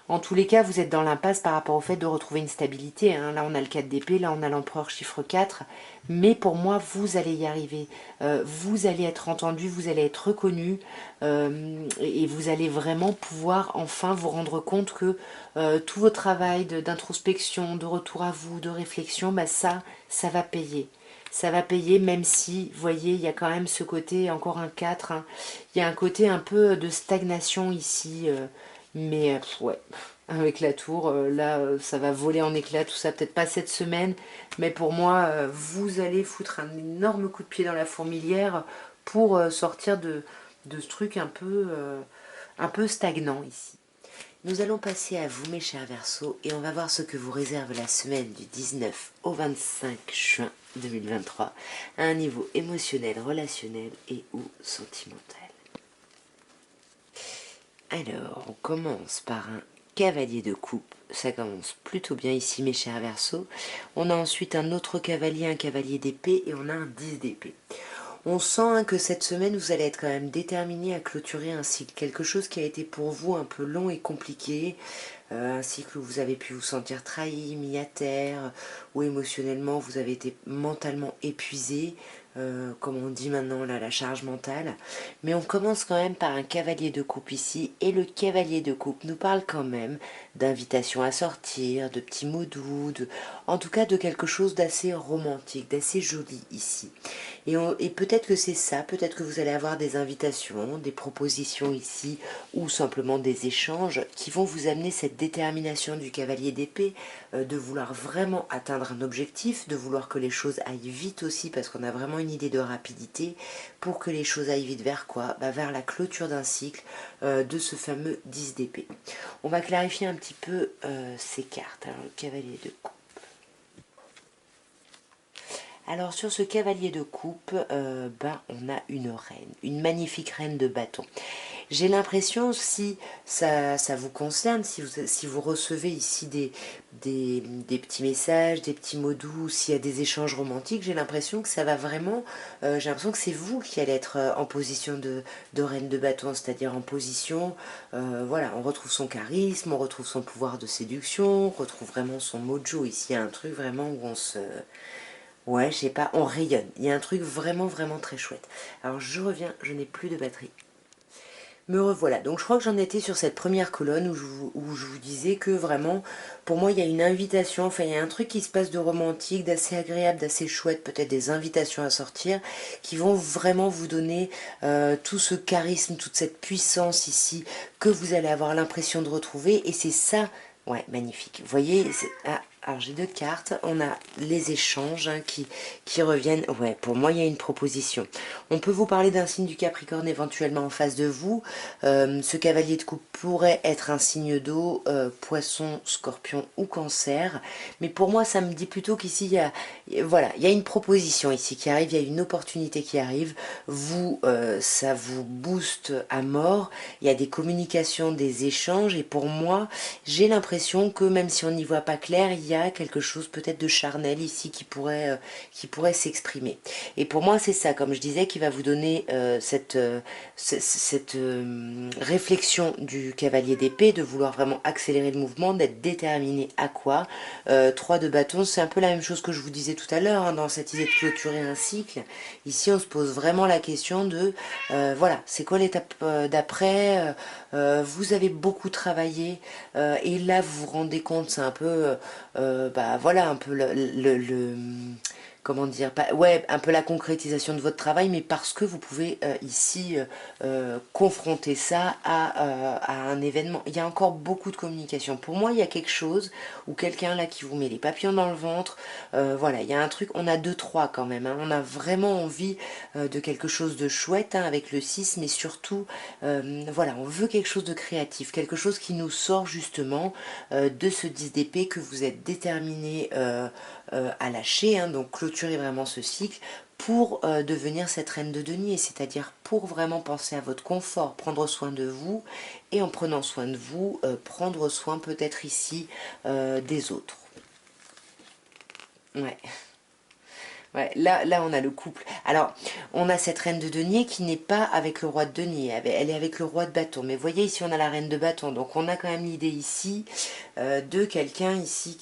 En tous les cas, vous êtes dans l'impasse par rapport au fait de retrouver une stabilité, hein. Là, on a le 4 d'épée, là, on a l'empereur chiffre 4. Mais pour moi, vous allez y arriver. Vous allez être entendu, vous allez être reconnu. Et vous allez vraiment pouvoir enfin vous rendre compte que tout votre travail d'introspection, de retour à vous, de réflexion, bah ça va payer. Ça va payer même si, vous voyez, il y a quand même ce côté, encore un 4, hein. Il y a un côté un peu de stagnation ici. Mais ouais, avec la tour, là, ça va voler en éclats, tout ça. Peut-être pas cette semaine, mais pour moi, vous allez foutre un énorme coup de pied dans la fourmilière pour sortir de ce truc un peu stagnant ici. Nous allons passer à vous, mes chers Verseaux, et on va voir ce que vous réserve la semaine du 19 au 25 juin 2023 à un niveau émotionnel, relationnel et ou sentimental. Alors, on commence par un cavalier de coupe. Ça commence plutôt bien ici, mes chers Verseaux. On a ensuite un autre cavalier, un cavalier d'épée, et on a un 10 d'épée. On sent hein, que cette semaine, vous allez être quand même déterminé à clôturer un cycle. Quelque chose qui a été pour vous un peu long et compliqué. Un cycle où vous avez pu vous sentir trahi, mis à terre, où émotionnellement vous avez été mentalement épuisé. Comme on dit maintenant là, la charge mentale. Mais on commence quand même par un cavalier de coupe ici, et le cavalier de coupe nous parle quand même d'invitation à sortir, de petits mots doux, en tout cas de quelque chose d'assez romantique, d'assez joli ici. Et peut-être que c'est ça, peut-être que vous allez avoir des invitations, des propositions ici, ou simplement des échanges qui vont vous amener cette détermination du cavalier d'épée, de vouloir vraiment atteindre un objectif, de vouloir que les choses aillent vite aussi, parce qu'on a vraiment une idée de rapidité, pour que les choses aillent vite vers quoi? Bah, vers la clôture d'un cycle de ce fameux 10 d'épée. On va clarifier un petit peu ces cartes. Alors le cavalier de coupe. Alors sur ce cavalier de coupe, on a une reine, une magnifique reine de bâton. J'ai l'impression, si ça vous concerne, si vous recevez ici des petits messages, des petits mots doux, s'il y a des échanges romantiques, j'ai l'impression que ça va vraiment, j'ai l'impression que c'est vous qui allez être en position de reine de bâton, c'est-à-dire en position, voilà, on retrouve son charisme, on retrouve son pouvoir de séduction, on retrouve vraiment son mojo ici, il y a un truc vraiment où on se... Ouais, je sais pas, on rayonne. Il y a un truc vraiment, vraiment très chouette. Alors, je reviens, je n'ai plus de batterie. Me revoilà. Donc, je crois que j'en étais sur cette première colonne où je vous disais que vraiment, pour moi, il y a une invitation. Enfin, il y a un truc qui se passe de romantique, d'assez agréable, d'assez chouette. Peut-être des invitations à sortir qui vont vraiment vous donner tout ce charisme, toute cette puissance ici que vous allez avoir l'impression de retrouver. Et c'est ça, ouais, magnifique. Vous voyez, Alors j'ai deux cartes, on a les échanges hein, qui reviennent. Ouais, pour moi il y a une proposition. On peut vous parler d'un signe du Capricorne éventuellement en face de vous. Ce cavalier de coupe pourrait être un signe d'eau, poisson, scorpion ou cancer. Mais pour moi ça me dit plutôt qu'ici voilà, il y a une proposition ici qui arrive, il y a une opportunité qui arrive. Vous, ça vous booste à mort. Il y a des communications, des échanges et pour moi j'ai l'impression que même si on n'y voit pas clair, il y a quelque chose peut-être de charnel ici qui pourrait s'exprimer. Et pour moi, c'est ça, comme je disais, qui va vous donner cette réflexion du cavalier d'épée, de vouloir vraiment accélérer le mouvement, d'être déterminé à quoi. 3 de bâton, c'est un peu la même chose que je vous disais tout à l'heure, hein, dans cette idée de clôturer un cycle. Ici, on se pose vraiment la question de, voilà, c'est quoi l'étape d'après vous avez beaucoup travaillé et là vous vous rendez compte, c'est un peu, bah voilà, un peu comment dire, ouais, un peu la concrétisation de votre travail, mais parce que vous pouvez ici confronter ça à un événement. Il y a encore beaucoup de communication. Pour moi, il y a quelque chose, ou quelqu'un là qui vous met les papillons dans le ventre, voilà, il y a un truc, on a 2-3 quand même, hein, on a vraiment envie de quelque chose de chouette hein, avec le 6, mais surtout, voilà, on veut quelque chose de créatif, quelque chose qui nous sort justement de ce 10 d'épée que vous êtes déterminé à lâcher, hein, donc clôturer vraiment ce cycle pour devenir cette reine de denier, c'est-à-dire pour vraiment penser à votre confort, prendre soin de vous et en prenant soin de vous, prendre soin peut-être ici des autres. Ouais. Ouais, là, on a le couple. Alors, on a cette reine de denier qui n'est pas avec le roi de denier. Elle est avec le roi de bâton. Mais vous voyez, ici, on a la reine de bâton. Donc, on a quand même l'idée ici de quelqu'un ici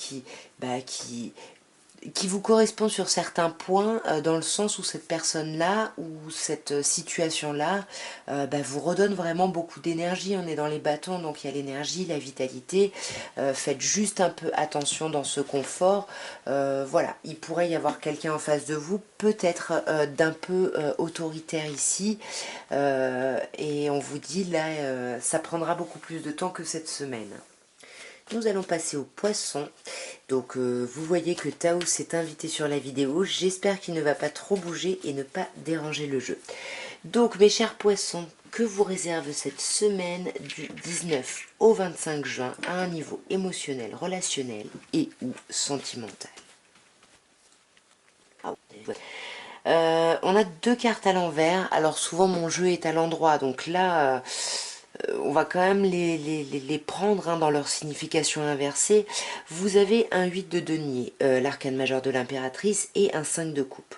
qui vous correspond sur certains points, dans le sens où cette personne-là, ou cette situation-là, vous redonne vraiment beaucoup d'énergie. On est dans les bâtons, donc il y a l'énergie, la vitalité. Faites juste un peu attention dans ce confort. Voilà, il pourrait y avoir quelqu'un en face de vous, peut-être d'un peu autoritaire ici. Et on vous dit, là, ça prendra beaucoup plus de temps que cette semaine. Nous allons passer au poisson. Donc vous voyez que Tao s'est invité sur la vidéo. J'espère qu'il ne va pas trop bouger et ne pas déranger le jeu. Donc mes chers poissons, que vous réserve cette semaine du 19 au 25 juin à un niveau émotionnel, relationnel et ou sentimental? On a deux cartes à l'envers. Alors souvent mon jeu est à l'endroit. Donc là... on va quand même les prendre hein, dans leur signification inversée. Vous avez un 8 de denier, l'arcane majeur de l'impératrice, et un 5 de coupe.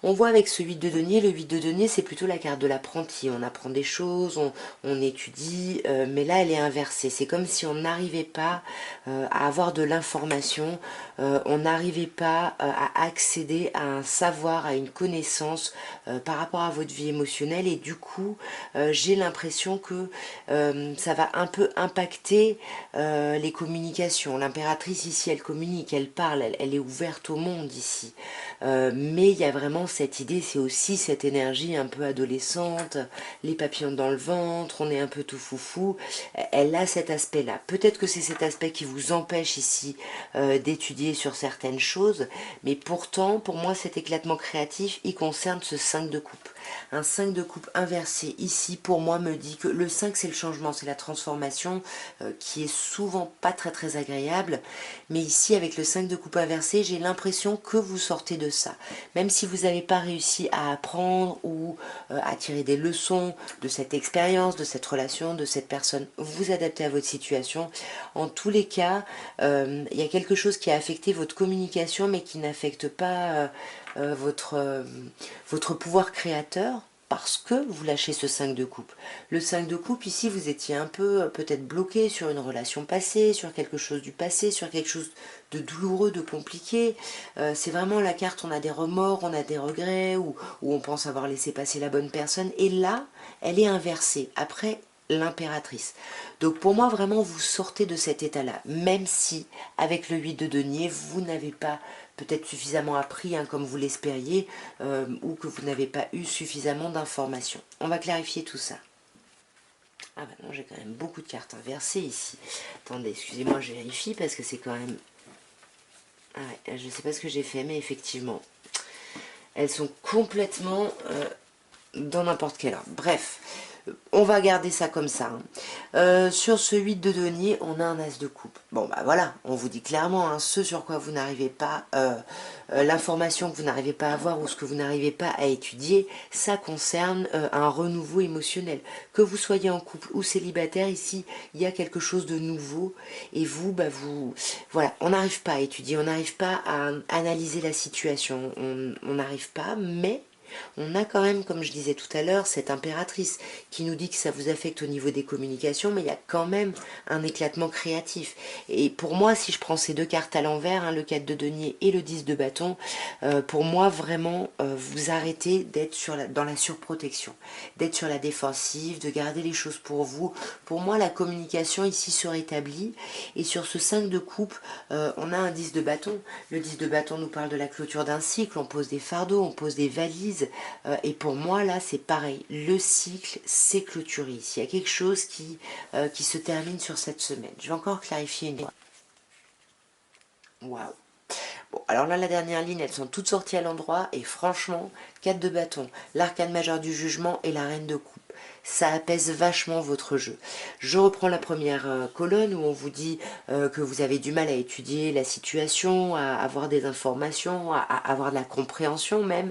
On voit avec ce 8 de denier, le 8 de denier c'est plutôt la carte de l'apprenti. On apprend des choses, on étudie, mais là elle est inversée. C'est comme si on n'arrivait pas à avoir de l'information, on n'arrivait pas à accéder à un savoir, à une connaissance par rapport à votre vie émotionnelle, et du coup j'ai l'impression que ça va un peu impacter les communications. L'impératrice ici, elle communique, elle parle, elle est ouverte au monde ici. Mais il y a vraiment cette idée, c'est aussi cette énergie un peu adolescente, les papillons dans le ventre, on est un peu tout foufou. Elle a cet aspect-là. Peut-être que c'est cet aspect qui vous empêche ici d'étudier sur certaines choses, mais pourtant, pour moi, cet éclatement créatif, il concerne ce 5 de coupe. Un 5 de coupe inversé ici, pour moi, me dit que le 5, c'est le changement, c'est la transformation qui est souvent pas très très agréable. Mais ici, avec le 5 de coupe inversé, j'ai l'impression que vous sortez de ça. Même si vous n'avez pas réussi à apprendre ou à tirer des leçons de cette expérience, de cette relation, de cette personne, vous adaptez à votre situation. En tous les cas, il y a quelque chose qui a affecté votre communication, mais qui n'affecte pas votre pouvoir créateur, parce que vous lâchez ce 5 de coupe. Le 5 de coupe, ici, vous étiez un peu peut-être bloqué sur une relation passée, sur quelque chose du passé, sur quelque chose de douloureux, de compliqué. C'est vraiment la carte, on a des remords, on a des regrets, ou on pense avoir laissé passer la bonne personne. Et là, elle est inversée. Après, l'impératrice. Donc pour moi, vraiment, vous sortez de cet état-là, même si, avec le 8 de denier, vous n'avez pas peut-être suffisamment appris, hein, comme vous l'espériez, ou que vous n'avez pas eu suffisamment d'informations. On va clarifier tout ça. Ah bah non, j'ai quand même beaucoup de cartes inversées ici. Attendez, excusez-moi, je vérifie parce que c'est quand même Ouais, je sais pas ce que j'ai fait, mais effectivement, elles sont complètement dans n'importe quel ordre. Bref, on va garder ça comme ça. Hein. Sur ce 8 de denier, on a un as de coupe. Bon, bah voilà, on vous dit clairement, hein, ce sur quoi vous n'arrivez pas, l'information que vous n'arrivez pas à avoir ou ce que vous n'arrivez pas à étudier, ça concerne un renouveau émotionnel. Que vous soyez en couple ou célibataire, ici, il y a quelque chose de nouveau. Et vous, bah voilà, on n'arrive pas à étudier, on n'arrive pas à analyser la situation, on n'arrive pas, mais on a quand même, comme je disais tout à l'heure, cette impératrice qui nous dit que ça vous affecte au niveau des communications, mais il y a quand même un éclatement créatif. Et pour moi, si je prends ces deux cartes à l'envers, hein, le 4 de denier et le 10 de bâton, pour moi, vraiment, vous arrêtez d'être dans la surprotection, d'être sur la défensive, de garder les choses pour vous. Pour moi, la communication ici se rétablit. Et sur ce 5 de coupe, on a un 10 de bâton. Le 10 de bâton nous parle de la clôture d'un cycle, on pose des fardeaux, on pose des valises. Et pour moi, là, c'est pareil. Le cycle s'est clôturé. Il y a quelque chose qui se termine sur cette semaine. Je vais encore clarifier une fois. Waouh. Bon, alors là, la dernière ligne, elles sont toutes sorties à l'endroit. Et franchement, 4 de bâton, l'arcane majeur du jugement et la reine de coupe. Ça apaise vachement votre jeu. Je reprends la première colonne où on vous dit que vous avez du mal à étudier la situation, à avoir des informations, à avoir de la compréhension même.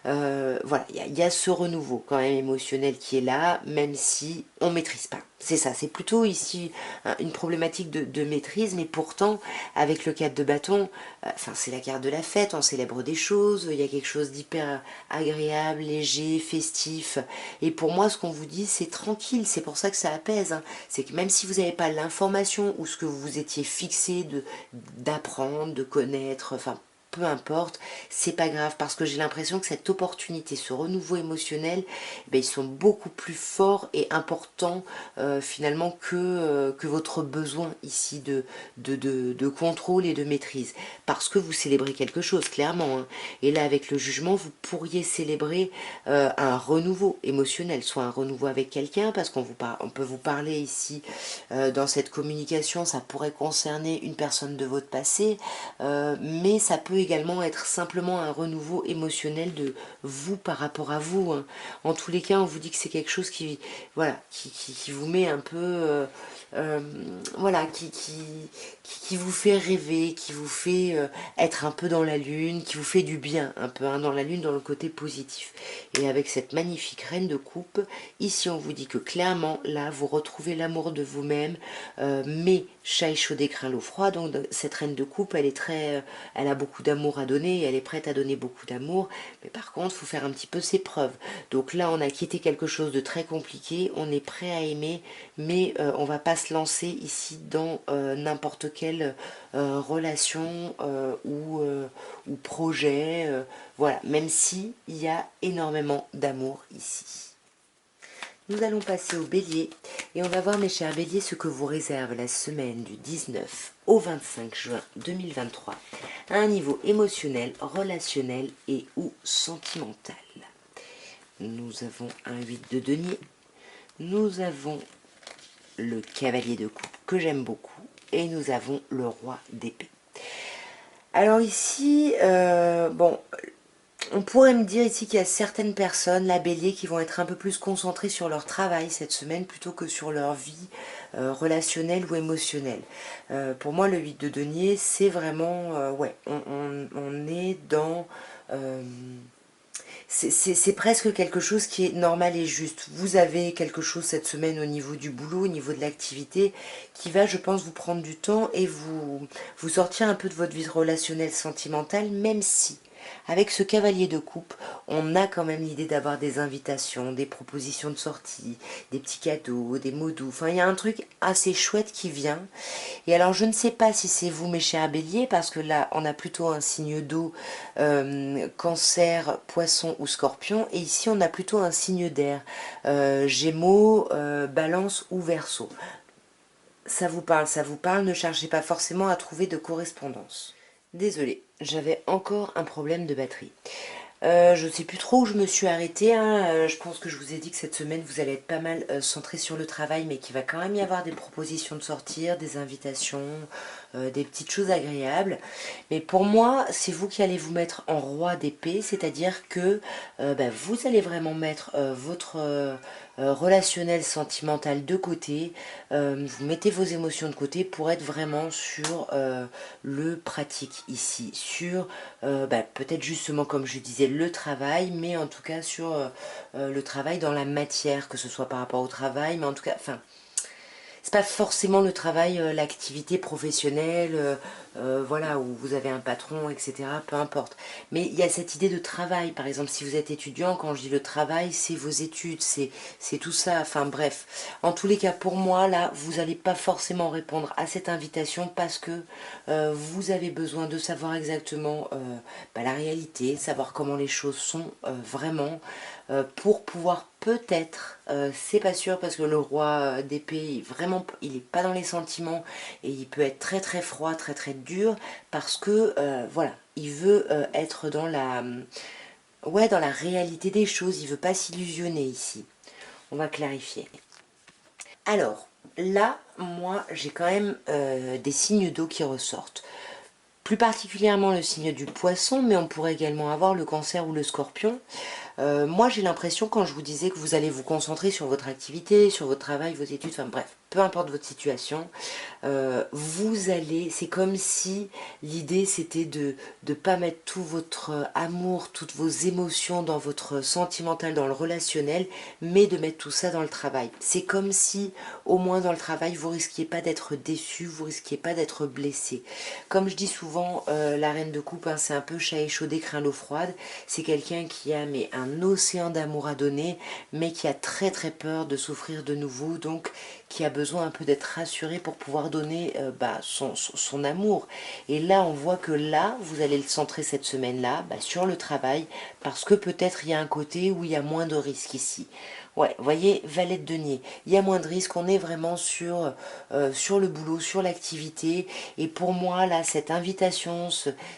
Voilà, il y a ce renouveau quand même émotionnel qui est là, même si on ne maîtrise pas. C'est ça, c'est plutôt ici une problématique de maîtrise, mais pourtant, avec le 4 de bâton, enfin c'est la carte de la fête, on célèbre des choses, il y a quelque chose d'hyper agréable, léger, festif. Et pour moi, ce qu'on vous dit, c'est tranquille, c'est pour ça que ça apaise. Hein. C'est que même si vous n'avez pas l'information ou ce que vous vous étiez fixé d'apprendre, de connaître, enfin peu importe, c'est pas grave parce que j'ai l'impression que cette opportunité, ce renouveau émotionnel, ils sont beaucoup plus forts et importants finalement que votre besoin ici de contrôle et de maîtrise. Parce que vous célébrez quelque chose, clairement. Hein. Et là, avec le jugement, vous pourriez célébrer un renouveau émotionnel, soit un renouveau avec quelqu'un, parce on peut vous parler ici dans cette communication, ça pourrait concerner une personne de votre passé, mais ça peut également être simplement un renouveau émotionnel de vous par rapport à vous. Hein. En tous les cas, on vous dit que c'est quelque chose qui, voilà, qui vous met un peu, voilà, qui vous fait rêver, qui vous fait être un peu dans la lune, qui vous fait du bien, un peu hein, dans la lune, dans le côté positif. Et avec cette magnifique reine de coupe, ici on vous dit que clairement, là, vous retrouvez l'amour de vous-même, mais chat échaudé craint l'eau froide, donc cette reine de coupe, elle a beaucoup d'amour à donner, elle est prête à donner beaucoup d'amour, mais par contre, il faut faire un petit peu ses preuves. Donc là, on a quitté quelque chose de très compliqué, on est prêt à aimer, mais on va pas se lancer ici dans n'importe quelle relation ou projet, voilà, même si il y a énormément d'amour ici. Nous allons passer au bélier et on va voir mes chers béliers ce que vous réserve la semaine du 19 au 25 juin 2023 à un niveau émotionnel, relationnel et ou sentimental. Nous avons un 8 de denier, nous avons le cavalier de coupe que j'aime beaucoup et nous avons le roi d'épée. Alors ici, bon, on pourrait me dire ici qu'il y a certaines personnes, la bélier, qui vont être un peu plus concentrées sur leur travail cette semaine plutôt que sur leur vie relationnelle ou émotionnelle. Pour moi, le 8 de denier, c'est vraiment, ouais, on est dans... c'est presque quelque chose qui est normal et juste. Vous avez quelque chose cette semaine au niveau du boulot, au niveau de l'activité, qui va, je pense, vous prendre du temps et vous sortir un peu de votre vie relationnelle sentimentale, même si, avec ce cavalier de coupe, on a quand même l'idée d'avoir des invitations, des propositions de sortie, des petits cadeaux, des mots doux. Enfin, il y a un truc assez chouette qui vient. Et alors, je ne sais pas si c'est vous, mes chers béliers, parce que là, on a plutôt un signe d'eau, cancer, poisson ou scorpion. Et ici, on a plutôt un signe d'air, gémeaux, balance ou verseau. Ça vous parle, ne cherchez pas forcément à trouver de correspondance. Désolée, j'avais encore un problème de batterie. Je ne sais plus trop où je me suis arrêtée. Hein. Je pense que je vous ai dit que cette semaine, vous allez être pas mal centré sur le travail, mais qu'il va quand même y avoir des propositions de sortir, des invitations, des petites choses agréables. Mais pour moi, c'est vous qui allez vous mettre en roi d'épée, c'est-à-dire que vous allez vraiment mettre votre relationnel sentimental de côté, vous mettez vos émotions de côté pour être vraiment sur le pratique ici, sur peut-être justement comme je disais le travail, mais en tout cas sur le travail dans la matière, que ce soit par rapport au travail, mais en tout cas, enfin, c'est pas forcément le travail, l'activité professionnelle, voilà, où vous avez un patron, etc. Peu importe. Mais il y a cette idée de travail. Par exemple, si vous êtes étudiant, quand je dis le travail, c'est vos études, c'est tout ça. Enfin bref. En tous les cas, pour moi, là, vous n'allez pas forcément répondre à cette invitation parce que vous avez besoin de savoir exactement la réalité, savoir comment les choses sont vraiment. Pour pouvoir peut-être, c'est pas sûr parce que le roi d'épée, vraiment, il est pas dans les sentiments et il peut être très très froid, très très dur parce que, voilà, il veut être dans ouais, dans la réalité des choses, il veut pas s'illusionner ici. On va clarifier. Alors, là, moi, j'ai quand même des signes d'eau qui ressortent. Plus particulièrement le signe du poisson, mais on pourrait également avoir le cancer ou le scorpion. Moi j'ai l'impression quand je vous disais que vous allez vous concentrer sur votre activité, sur votre travail, vos études, enfin bref, peu importe votre situation, vous allez, c'est comme si l'idée c'était de ne pas mettre tout votre amour, toutes vos émotions dans votre sentimental, dans le relationnel, mais de mettre tout ça dans le travail. C'est comme si au moins dans le travail vous risquiez pas d'être déçu, vous risquiez pas d'être blessé. Comme je dis souvent, la reine de coupe, hein, c'est un peu chat échaudé craint l'eau froide, c'est quelqu'un qui a mais un océan d'amour à donner, mais qui a très très peur de souffrir de nouveau, donc qui a besoin un peu d'être rassuré pour pouvoir donner son amour. Et là, on voit que là, vous allez le centrer cette semaine-là sur le travail, parce que peut-être il y a un côté où il y a moins de risques ici. Ouais, vous voyez, valet de denier. Il y a moins de risques, on est vraiment sur le boulot, sur l'activité. Et pour moi, là, cette invitation,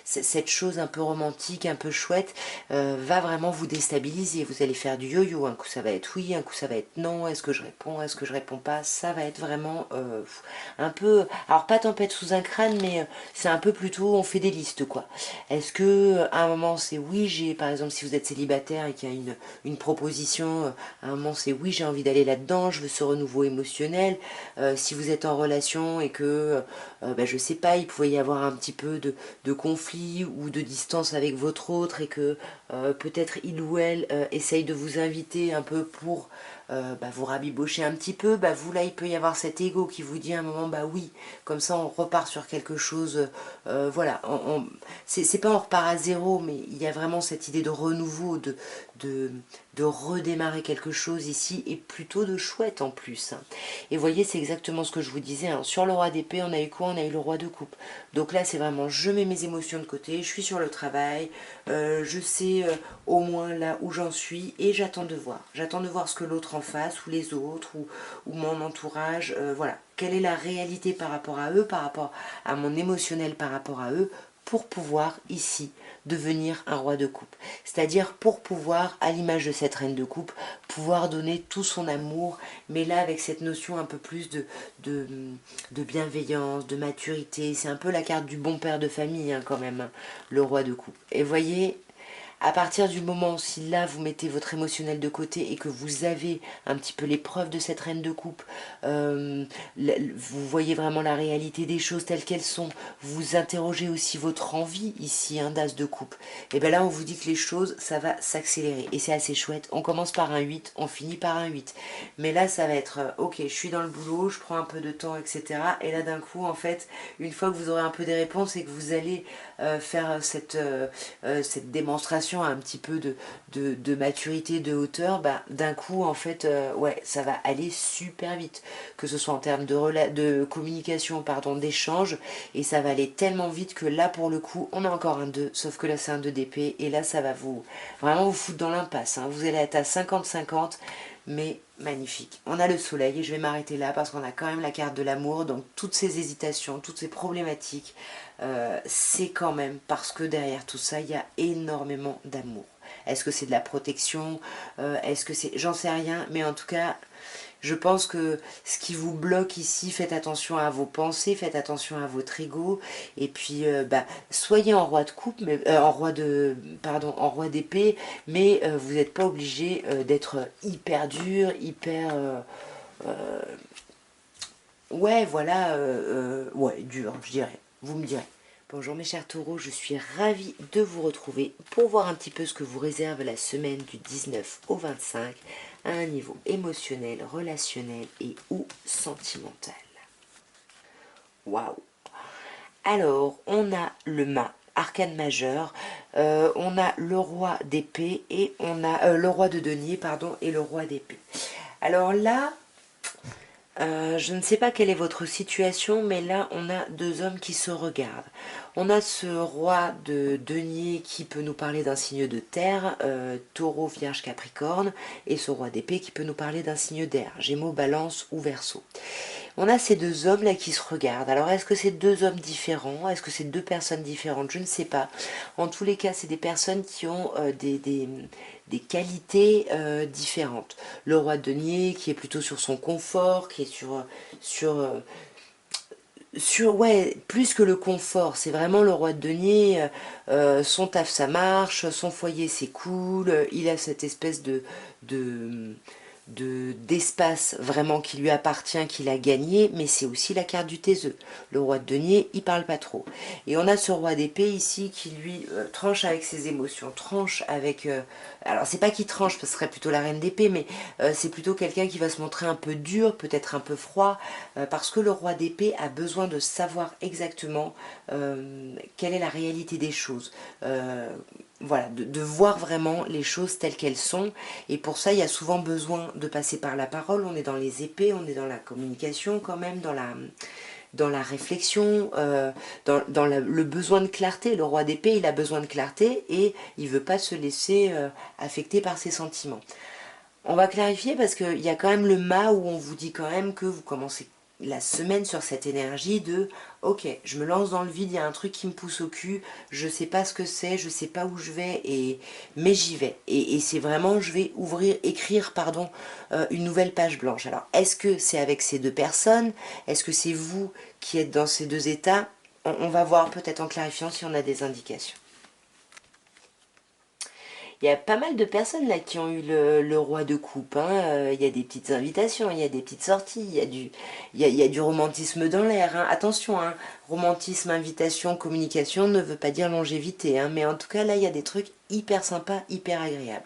cette chose un peu romantique, un peu chouette, va vraiment vous déstabiliser. Vous allez faire du yo-yo. Un coup, ça va être oui, un coup, ça va être non. Est-ce que je réponds? Est-ce que je réponds pas? Ça va être vraiment un peu... Alors, pas tempête sous un crâne, mais c'est un peu plutôt, on fait des listes, quoi. Est-ce que à un moment, c'est oui, j'ai... Par exemple, si vous êtes célibataire et qu'il y a une proposition... à un moment, c'est oui, j'ai envie d'aller là-dedans, je veux ce renouveau émotionnel. Si vous êtes en relation et que, je sais pas, il pouvait y avoir un petit peu de conflit ou de distance avec votre autre et que peut-être il ou elle essaye de vous inviter un peu pour vous rabibocher un petit peu, vous là il peut y avoir cet ego qui vous dit à un moment oui, comme ça on repart sur quelque chose, voilà, c'est pas on repart à zéro, mais il y a vraiment cette idée de renouveau, de, de redémarrer quelque chose ici et plutôt de chouette en plus. Et vous voyez, c'est exactement ce que je vous disais, hein. Sur le roi d'épée, on a eu quoi? On a eu le roi de coupe. Donc là, c'est vraiment, je mets mes émotions de côté, je suis sur le travail, je sais au moins là où j'en suis et j'attends de voir. J'attends de voir ce que l'autre en face ou les autres ou mon entourage, voilà. Quelle est la réalité par rapport à eux, par rapport à mon émotionnel par rapport à eux, pour pouvoir ici devenir un roi de coupe. C'est-à-dire pour pouvoir, à l'image de cette reine de coupe, pouvoir donner tout son amour, mais là avec cette notion un peu plus de bienveillance, de maturité. C'est un peu la carte du bon père de famille hein, quand même, hein, le roi de coupe. Et voyez, à partir du moment où si là vous mettez votre émotionnel de côté et que vous avez un petit peu l'épreuve de cette reine de coupe, vous voyez vraiment la réalité des choses telles qu'elles sont, vous interrogez aussi votre envie ici, un d'as de coupe, et bien là on vous dit que les choses ça va s'accélérer et c'est assez chouette. On commence par un 8, on finit par un 8, mais là ça va être ok, je suis dans le boulot, je prends un peu de temps, etc. Et là d'un coup en fait, une fois que vous aurez un peu des réponses et que vous allez faire cette démonstration un petit peu de maturité, de hauteur, d'un coup en fait ouais ça va aller super vite, que ce soit en termes de communication, pardon, d'échange, et ça va aller tellement vite que là pour le coup on a encore un 2, sauf que là c'est un 2 d'épée et là ça va vous vraiment vous foutre dans l'impasse, hein. Vous allez être à 50-50, mais magnifique. On a le soleil et je vais m'arrêter là parce qu'on a quand même la carte de l'amour, donc toutes ces hésitations, toutes ces problématiques, c'est quand même parce que derrière tout ça il y a énormément d'amour. Est-ce que c'est de la protection? Est-ce que c'est... J'en sais rien, mais en tout cas, je pense que ce qui vous bloque ici, faites attention à vos pensées, faites attention à votre ego, et puis soyez en roi de coupe, mais en roi d'épée, mais vous n'êtes pas obligé d'être hyper dur, hyper ouais, voilà, ouais, dur, je dirais. Vous me direz. Bonjour mes chers taureaux, je suis ravie de vous retrouver pour voir un petit peu ce que vous réserve la semaine du 19 au 25 à un niveau émotionnel, relationnel et ou sentimental. Waouh! Alors, on a le mât, arcane majeur, on a le roi d'épée et on a le roi de denier, pardon, et le roi d'épée. Alors là, je ne sais pas quelle est votre situation, mais là, on a deux hommes qui se regardent. On a ce roi de denier qui peut nous parler d'un signe de terre, taureau, vierge, capricorne, et ce roi d'épée qui peut nous parler d'un signe d'air, gémeaux, balance ou verseau. On a ces deux hommes là qui se regardent. Alors est-ce que c'est deux hommes différents? Est-ce que c'est deux personnes différentes? Je ne sais pas. En tous les cas, c'est des personnes qui ont des qualités différentes. Le roi de denier qui est plutôt sur son confort, qui est ouais, plus que le confort, c'est vraiment le roi de denier, son taf ça marche, son foyer c'est cool, il a cette espèce de, d'espace vraiment qui lui appartient, qu'il a gagné, mais c'est aussi la carte du taiseux. Le roi de denier, il parle pas trop. Et on a ce roi d'épée ici qui lui tranche avec ses émotions, tranche avec... alors c'est pas qu'il tranche, ce serait plutôt la reine d'épée, mais c'est plutôt quelqu'un qui va se montrer un peu dur, peut-être un peu froid, parce que le roi d'épée a besoin de savoir exactement quelle est la réalité des choses. Voilà, de voir vraiment les choses telles qu'elles sont. Et pour ça, il y a souvent besoin de passer par la parole. On est dans les épées, on est dans la communication quand même, dans la réflexion, le besoin de clarté. Le roi d'épée, il a besoin de clarté et il ne veut pas se laisser affecter par ses sentiments. On va clarifier parce qu'il y a quand même le mât où on vous dit quand même que vous commencez la semaine sur cette énergie de ok, je me lance dans le vide, il y a un truc qui me pousse au cul, je sais pas ce que c'est, je sais pas où je vais, mais j'y vais. Et c'est vraiment, je vais écrire, pardon, une nouvelle page blanche. Alors, est-ce que c'est avec ces deux personnes? Est-ce que c'est vous qui êtes dans ces deux états? On va voir peut-être en clarifiant si on a des indications. Il y a pas mal de personnes là qui ont eu le roi de coupe. Hein. Il y a des petites invitations, il y a des petites sorties, il y a du romantisme dans l'air. Hein. Attention, hein. Romantisme, invitation, communication ne veut pas dire longévité. Hein. Mais en tout cas, là, il y a des trucs hyper sympas, hyper agréables.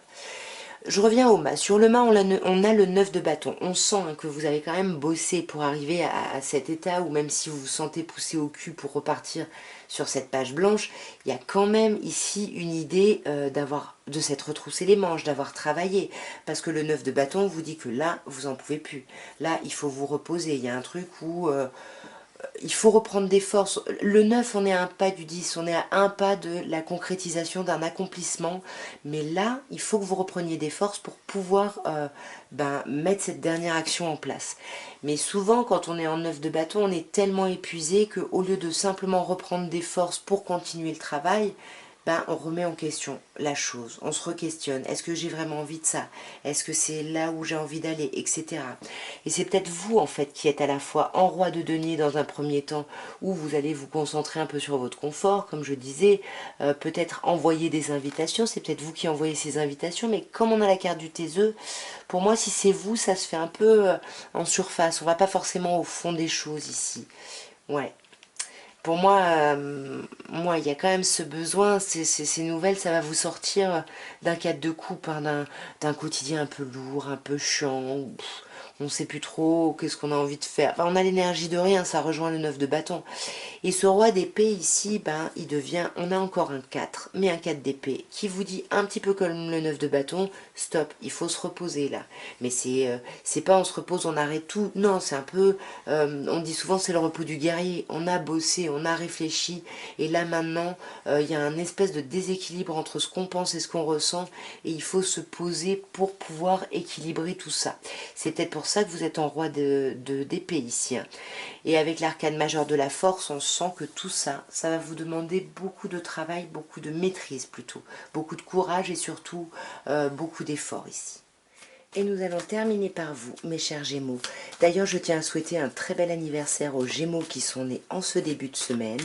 Je reviens au mât. Sur le mât, on a le 9 de bâton. On sent hein, que vous avez quand même bossé pour arriver à cet état, ou même si vous vous sentez poussé au cul pour repartir sur cette page blanche, il y a quand même ici une idée de s'être retroussé les manches, d'avoir travaillé. Parce que le 9 de bâton vous dit que là, vous en pouvez plus. Là, il faut vous reposer. Il y a un truc où... il faut reprendre des forces. Le 9, on est à un pas du 10, on est à un pas de la concrétisation d'un accomplissement. Mais là, il faut que vous repreniez des forces pour pouvoir mettre cette dernière action en place. Mais souvent, quand on est en 9 de bâton, on est tellement épuisé qu'au lieu de simplement reprendre des forces pour continuer le travail, on remet en question la chose, on se re-questionne, est-ce que j'ai vraiment envie de ça? Est-ce que c'est là où j'ai envie d'aller? Etc. Et c'est peut-être vous en fait qui êtes à la fois en roi de denier dans un premier temps, où vous allez vous concentrer un peu sur votre confort, comme je disais, peut-être envoyer des invitations, c'est peut-être vous qui envoyez ces invitations, mais comme on a la carte du taiseux, pour moi si c'est vous, ça se fait un peu en surface, on va pas forcément au fond des choses ici. Ouais. Pour moi, il y a quand même ce besoin, ces nouvelles, ça va vous sortir d'un cadre de coupe, hein, d'un quotidien un peu lourd, un peu chiant, où, on ne sait plus trop qu'est-ce qu'on a envie de faire. Enfin, on a l'énergie de rien, ça rejoint le 9 de bâton. Et ce roi d'épée ici, il devient, on a encore un 4, mais un 4 d'épée, qui vous dit un petit peu comme le 9 de bâton, stop, il faut se reposer là. Mais c'est pas on se repose, on arrête tout, non, c'est un peu, on dit souvent c'est le repos du guerrier, on a bossé, on a réfléchi, et là maintenant, il y a un espèce de déséquilibre entre ce qu'on pense et ce qu'on ressent, et il faut se poser pour pouvoir équilibrer tout ça. C'est peut-être pour ça que vous êtes en roi d'épée ici, hein. Et avec l'arcane majeur de la force, on sent que tout ça, ça va vous demander beaucoup de travail, beaucoup de maîtrise plutôt, beaucoup de courage et surtout beaucoup d'efforts ici. Et nous allons terminer par vous, mes chers Gémeaux. D'ailleurs, je tiens à souhaiter un très bel anniversaire aux Gémeaux qui sont nés en ce début de semaine.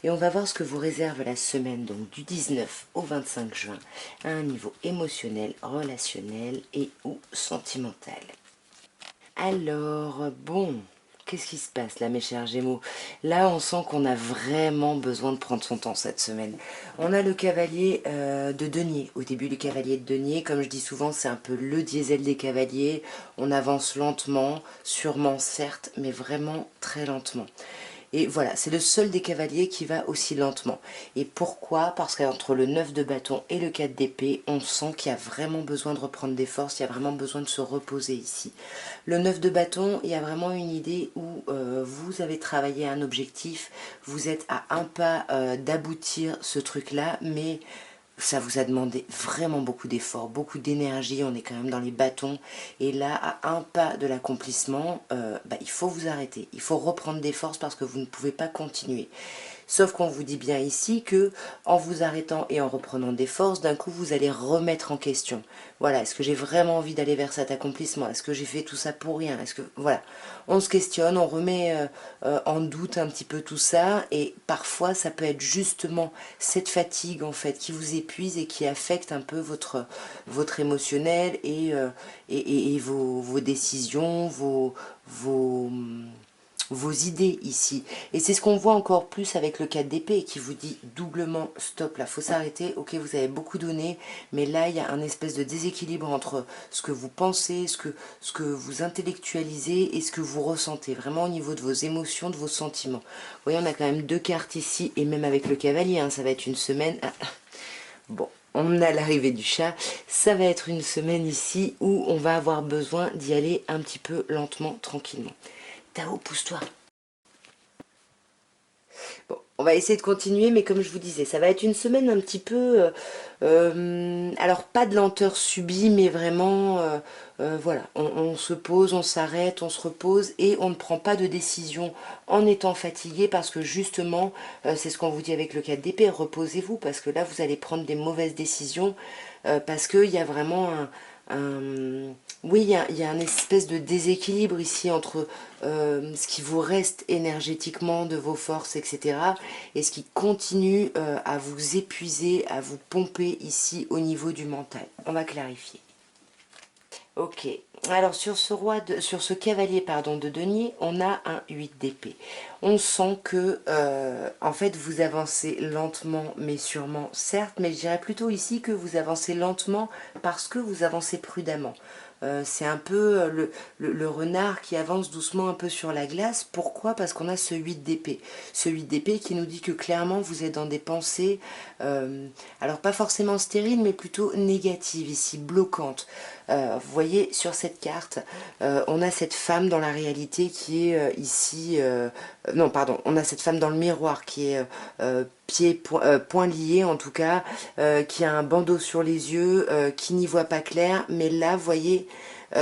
Et on va voir ce que vous réserve la semaine, donc du 19 au 25 juin, à un niveau émotionnel, relationnel et ou sentimental. Alors, bon, qu'est-ce qui se passe là, mes chers Gémeaux? Là, on sent qu'on a vraiment besoin de prendre son temps cette semaine. On a le cavalier de denier. Au début, le cavalier de denier, comme je dis souvent, c'est un peu le diesel des cavaliers. On avance lentement, sûrement, certes, mais vraiment très lentement. Et voilà, c'est le seul des cavaliers qui va aussi lentement. Et pourquoi? Parce qu'entre le 9 de bâton et le 4 d'épée, on sent qu'il y a vraiment besoin de reprendre des forces, il y a vraiment besoin de se reposer ici. Le 9 de bâton, il y a vraiment une idée où vous avez travaillé un objectif, vous êtes à un pas d'aboutir ce truc-là, mais ça vous a demandé vraiment beaucoup d'efforts, beaucoup d'énergie, on est quand même dans les bâtons, et là, à un pas de l'accomplissement, il faut vous arrêter, il faut reprendre des forces parce que vous ne pouvez pas continuer. Sauf qu'on vous dit bien ici que en vous arrêtant et en reprenant des forces, d'un coup vous allez remettre en question. Voilà, est-ce que j'ai vraiment envie d'aller vers cet accomplissement? Est-ce que j'ai fait tout ça pour rien? Est-ce que voilà, on se questionne, on remet en doute un petit peu tout ça, et parfois ça peut être justement cette fatigue en fait qui vous épuise et qui affecte un peu votre émotionnel et vos décisions, vos idées ici. Et c'est ce qu'on voit encore plus avec le 4 d'épée qui vous dit doublement stop, là, faut s'arrêter, ok, vous avez beaucoup donné, mais là, il y a un espèce de déséquilibre entre ce que vous pensez, ce que vous intellectualisez et ce que vous ressentez, vraiment au niveau de vos émotions, de vos sentiments. Vous voyez, on a quand même deux cartes ici, et même avec le cavalier, hein, ça va être une semaine... Bon, on a l'arrivée du chat, ça va être une semaine ici où on va avoir besoin d'y aller un petit peu lentement, tranquillement. Tao, pousse-toi. Bon, on va essayer de continuer, mais comme je vous disais, ça va être une semaine un petit peu... alors, pas de lenteur subie, mais vraiment, voilà, on se pose, on s'arrête, on se repose, et on ne prend pas de décision en étant fatigué, parce que justement, c'est ce qu'on vous dit avec le 4 d'épée, reposez-vous, parce que là, vous allez prendre des mauvaises décisions, parce qu'il y a vraiment oui, il y a un espèce de déséquilibre ici entre ce qui vous reste énergétiquement de vos forces, etc. et ce qui continue à vous épuiser, à vous pomper ici au niveau du mental. On va clarifier. Ok, alors sur ce cavalier pardon, de denier, on a un 8 d'épée. On sent que, en fait, vous avancez lentement, mais sûrement, certes, mais je dirais plutôt ici que vous avancez lentement parce que vous avancez prudemment. C'est un peu le renard qui avance doucement un peu sur la glace. Pourquoi? Parce qu'on a ce 8 d'épée. Ce 8 d'épée qui nous dit que clairement vous êtes dans des pensées, alors pas forcément stériles, mais plutôt négatives ici, bloquantes. Vous voyez sur cette carte, on a cette femme dans la réalité qui est ici... non, pardon, on a cette femme dans le miroir qui est poings liés en tout cas, qui a un bandeau sur les yeux, qui n'y voit pas clair, mais là, vous voyez,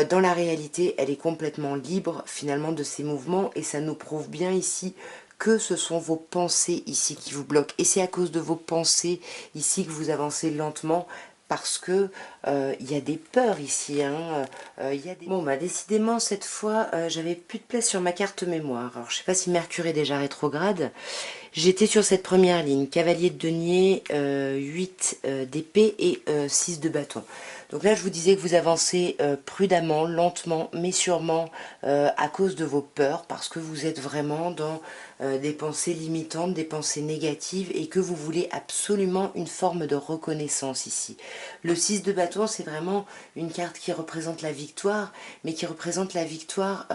dans la réalité, elle est complètement libre finalement de ses mouvements, et ça nous prouve bien ici que ce sont vos pensées ici qui vous bloquent. Et c'est à cause de vos pensées ici que vous avancez lentement, parce que il y a des peurs ici, hein, Bon, bah décidément, cette fois, j'avais plus de place sur ma carte mémoire. Alors, je sais pas si Mercure est déjà rétrograde. J'étais sur cette première ligne, cavalier de denier, 8 d'épée et 6 de bâton. Donc là, je vous disais que vous avancez prudemment, lentement, mais sûrement à cause de vos peurs, parce que vous êtes vraiment dans des pensées limitantes, des pensées négatives, et que vous voulez absolument une forme de reconnaissance ici. Le 6 de bâton, c'est vraiment une carte qui représente la victoire, mais qui représente la victoire,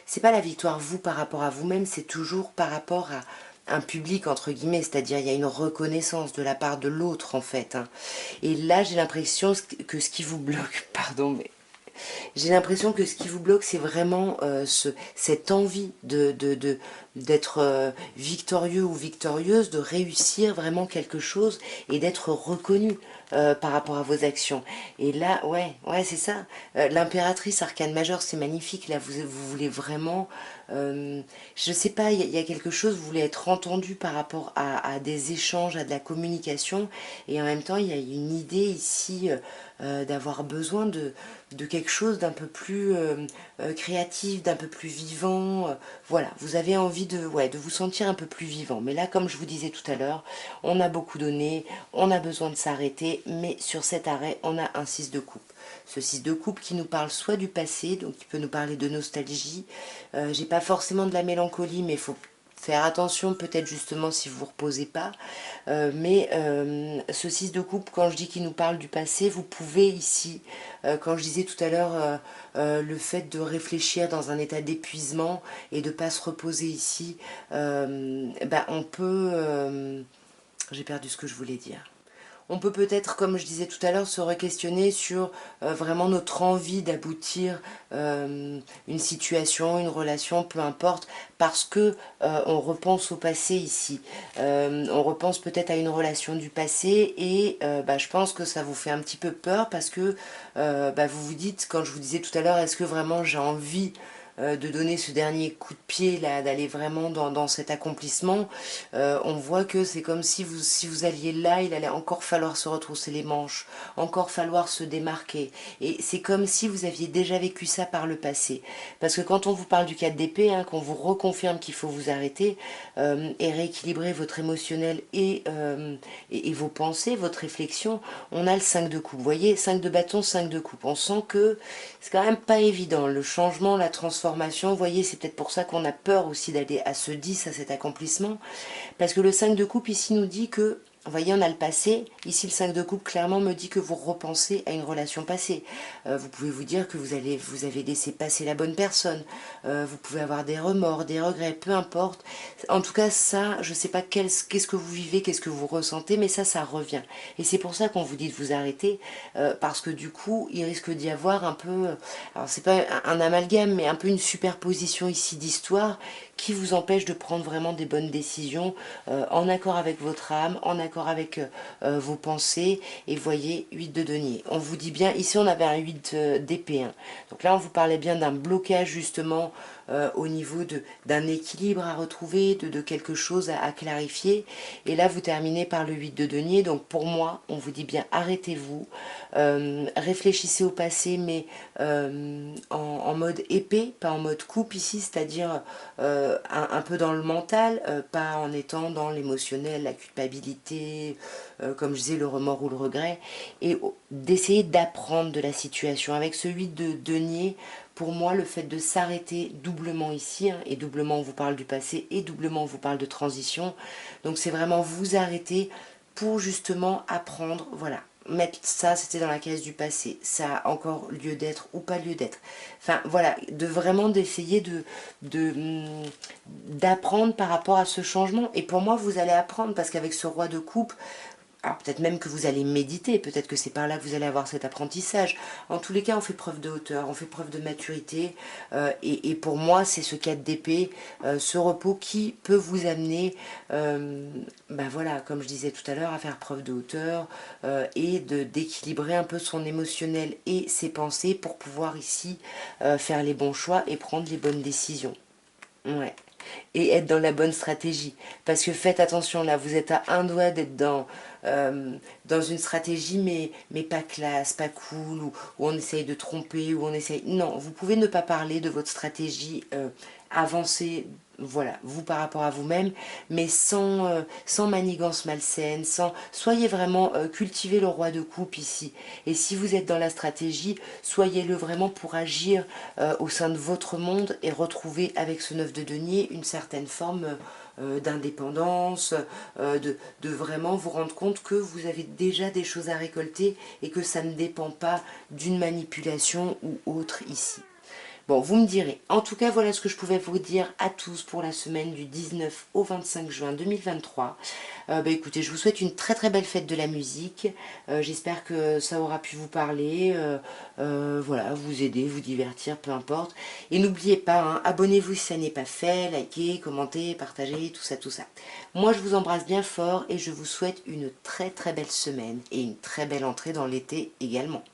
c'est pas la victoire vous par rapport à vous-même, c'est toujours par rapport à un public entre guillemets, c'est-à-dire il y a une reconnaissance de la part de l'autre en fait, hein. Et là j'ai l'impression que ce qui vous bloque, pardon, mais j'ai l'impression que ce qui vous bloque c'est vraiment cette envie victorieux ou victorieuse, de réussir vraiment quelque chose et d'être reconnu par rapport à vos actions. Et là, ouais, c'est ça. L'impératrice arcane majeure, c'est magnifique. Là, vous voulez vraiment, je sais pas, il y a quelque chose, vous voulez être entendu par rapport à des échanges, à de la communication. Et en même temps, il y a une idée ici d'avoir besoin de quelque chose d'un peu plus créatif, d'un peu plus vivant. Voilà, vous avez envie de vous sentir un peu plus vivant. Mais là, comme je vous disais tout à l'heure, on a beaucoup donné, on a besoin de s'arrêter, mais sur cet arrêt, on a un 6 de coupe. Ce 6 de coupe qui nous parle soit du passé, donc qui peut nous parler de nostalgie. J'ai pas forcément de la mélancolie, mais il faut faire attention peut-être justement si vous vous reposez pas. Ce 6 de coupe, quand je dis qu'il nous parle du passé, vous pouvez ici, quand je disais tout à l'heure le fait de réfléchir dans un état d'épuisement et de ne pas se reposer ici, on peut... j'ai perdu ce que je voulais dire. On peut peut-être, comme je disais tout à l'heure, se re-questionner sur vraiment notre envie d'aboutir une situation, une relation, peu importe, parce que on repense au passé ici. On repense peut-être à une relation du passé et je pense que ça vous fait un petit peu peur parce que vous vous dites, quand je vous disais tout à l'heure, est-ce que vraiment j'ai envie de donner ce dernier coup de pied là, d'aller vraiment dans cet accomplissement. On voit que c'est comme si vous alliez là, il allait encore falloir se retrousser les manches, encore falloir se démarquer. Et c'est comme si vous aviez déjà vécu ça par le passé. Parce que quand on vous parle du 4 d'épée, qu'on vous reconfirme qu'il faut vous arrêter et rééquilibrer votre émotionnel et vos pensées, votre réflexion, on a le 5 de coupe. Vous voyez, 5 de bâton, 5 de coupe. On sent que c'est quand même pas évident. Le changement, la transformation, vous voyez, c'est peut-être pour ça qu'on a peur aussi d'aller à ce 10, à cet accomplissement. Parce que le 5 de coupe ici nous dit que, vous voyez, on a le passé. Ici, le 5 de coupe clairement me dit que vous repensez à une relation passée. Vous pouvez vous dire que vous avez laissé passer la bonne personne. Vous pouvez avoir des remords, des regrets, peu importe. En tout cas, ça, je ne sais pas qu'est-ce que vous vivez, qu'est-ce que vous ressentez, mais ça revient. Et c'est pour ça qu'on vous dit de vous arrêter, parce que du coup, il risque d'y avoir un peu, alors c'est pas un amalgame, mais un peu une superposition ici d'histoire qui vous empêche de prendre vraiment des bonnes décisions en accord avec votre âme, en accord avec vos pensées. Et voyez, 8 de denier. On vous dit bien, ici on avait un 8 d'épée. Donc là on vous parlait bien d'un blocage justement au niveau d'un équilibre à retrouver, de quelque chose à clarifier. Et là vous terminez par le 8 de denier. Donc pour moi, on vous dit bien arrêtez-vous, réfléchissez au passé, mais en mode épée, pas en mode coupe ici, c'est-à-dire un peu dans le mental, pas en étant dans l'émotionnel, la culpabilité, comme je disais, le remords ou le regret, et d'essayer d'apprendre de la situation. Avec ce 8 de denier, pour moi, le fait de s'arrêter doublement ici, et doublement on vous parle du passé, et doublement on vous parle de transition, donc c'est vraiment vous arrêter pour justement apprendre, voilà, mettre ça, c'était dans la case du passé, ça a encore lieu d'être ou pas lieu d'être. Enfin voilà, de vraiment d'essayer d'apprendre par rapport à ce changement. Et pour moi, vous allez apprendre parce qu'avec ce roi de coupe, alors peut-être même que vous allez méditer, peut-être que c'est par là que vous allez avoir cet apprentissage. En tous les cas, on fait preuve de hauteur, on fait preuve de maturité. Et pour moi, c'est ce 4 d'épée, ce repos qui peut vous amener, voilà, comme je disais tout à l'heure, à faire preuve de hauteur et d'équilibrer un peu son émotionnel et ses pensées pour pouvoir ici faire les bons choix et prendre les bonnes décisions. Ouais. Et être dans la bonne stratégie. Parce que faites attention, là, vous êtes à un doigt d'être dans une stratégie, mais pas classe, pas cool, où on essaye de tromper, où on essaye... Non, vous pouvez ne pas parler de votre stratégie avancée, voilà, vous par rapport à vous-même, mais sans manigance malsaine, soyez vraiment, cultivez le roi de coupe ici. Et si vous êtes dans la stratégie, soyez-le vraiment pour agir au sein de votre monde et retrouver avec ce 9 de denier une certaine forme d'indépendance, de vraiment vous rendre compte que vous avez déjà des choses à récolter et que ça ne dépend pas d'une manipulation ou autre ici. Bon, vous me direz. En tout cas, voilà ce que je pouvais vous dire à tous pour la semaine du 19 au 25 juin 2023. Écoutez, je vous souhaite une très très belle fête de la musique. J'espère que ça aura pu vous parler, voilà, vous aider, vous divertir, peu importe. Et n'oubliez pas, hein, abonnez-vous si ça n'est pas fait, likez, commentez, partagez, tout ça, tout ça. Moi, je vous embrasse bien fort et je vous souhaite une très très belle semaine et une très belle entrée dans l'été également.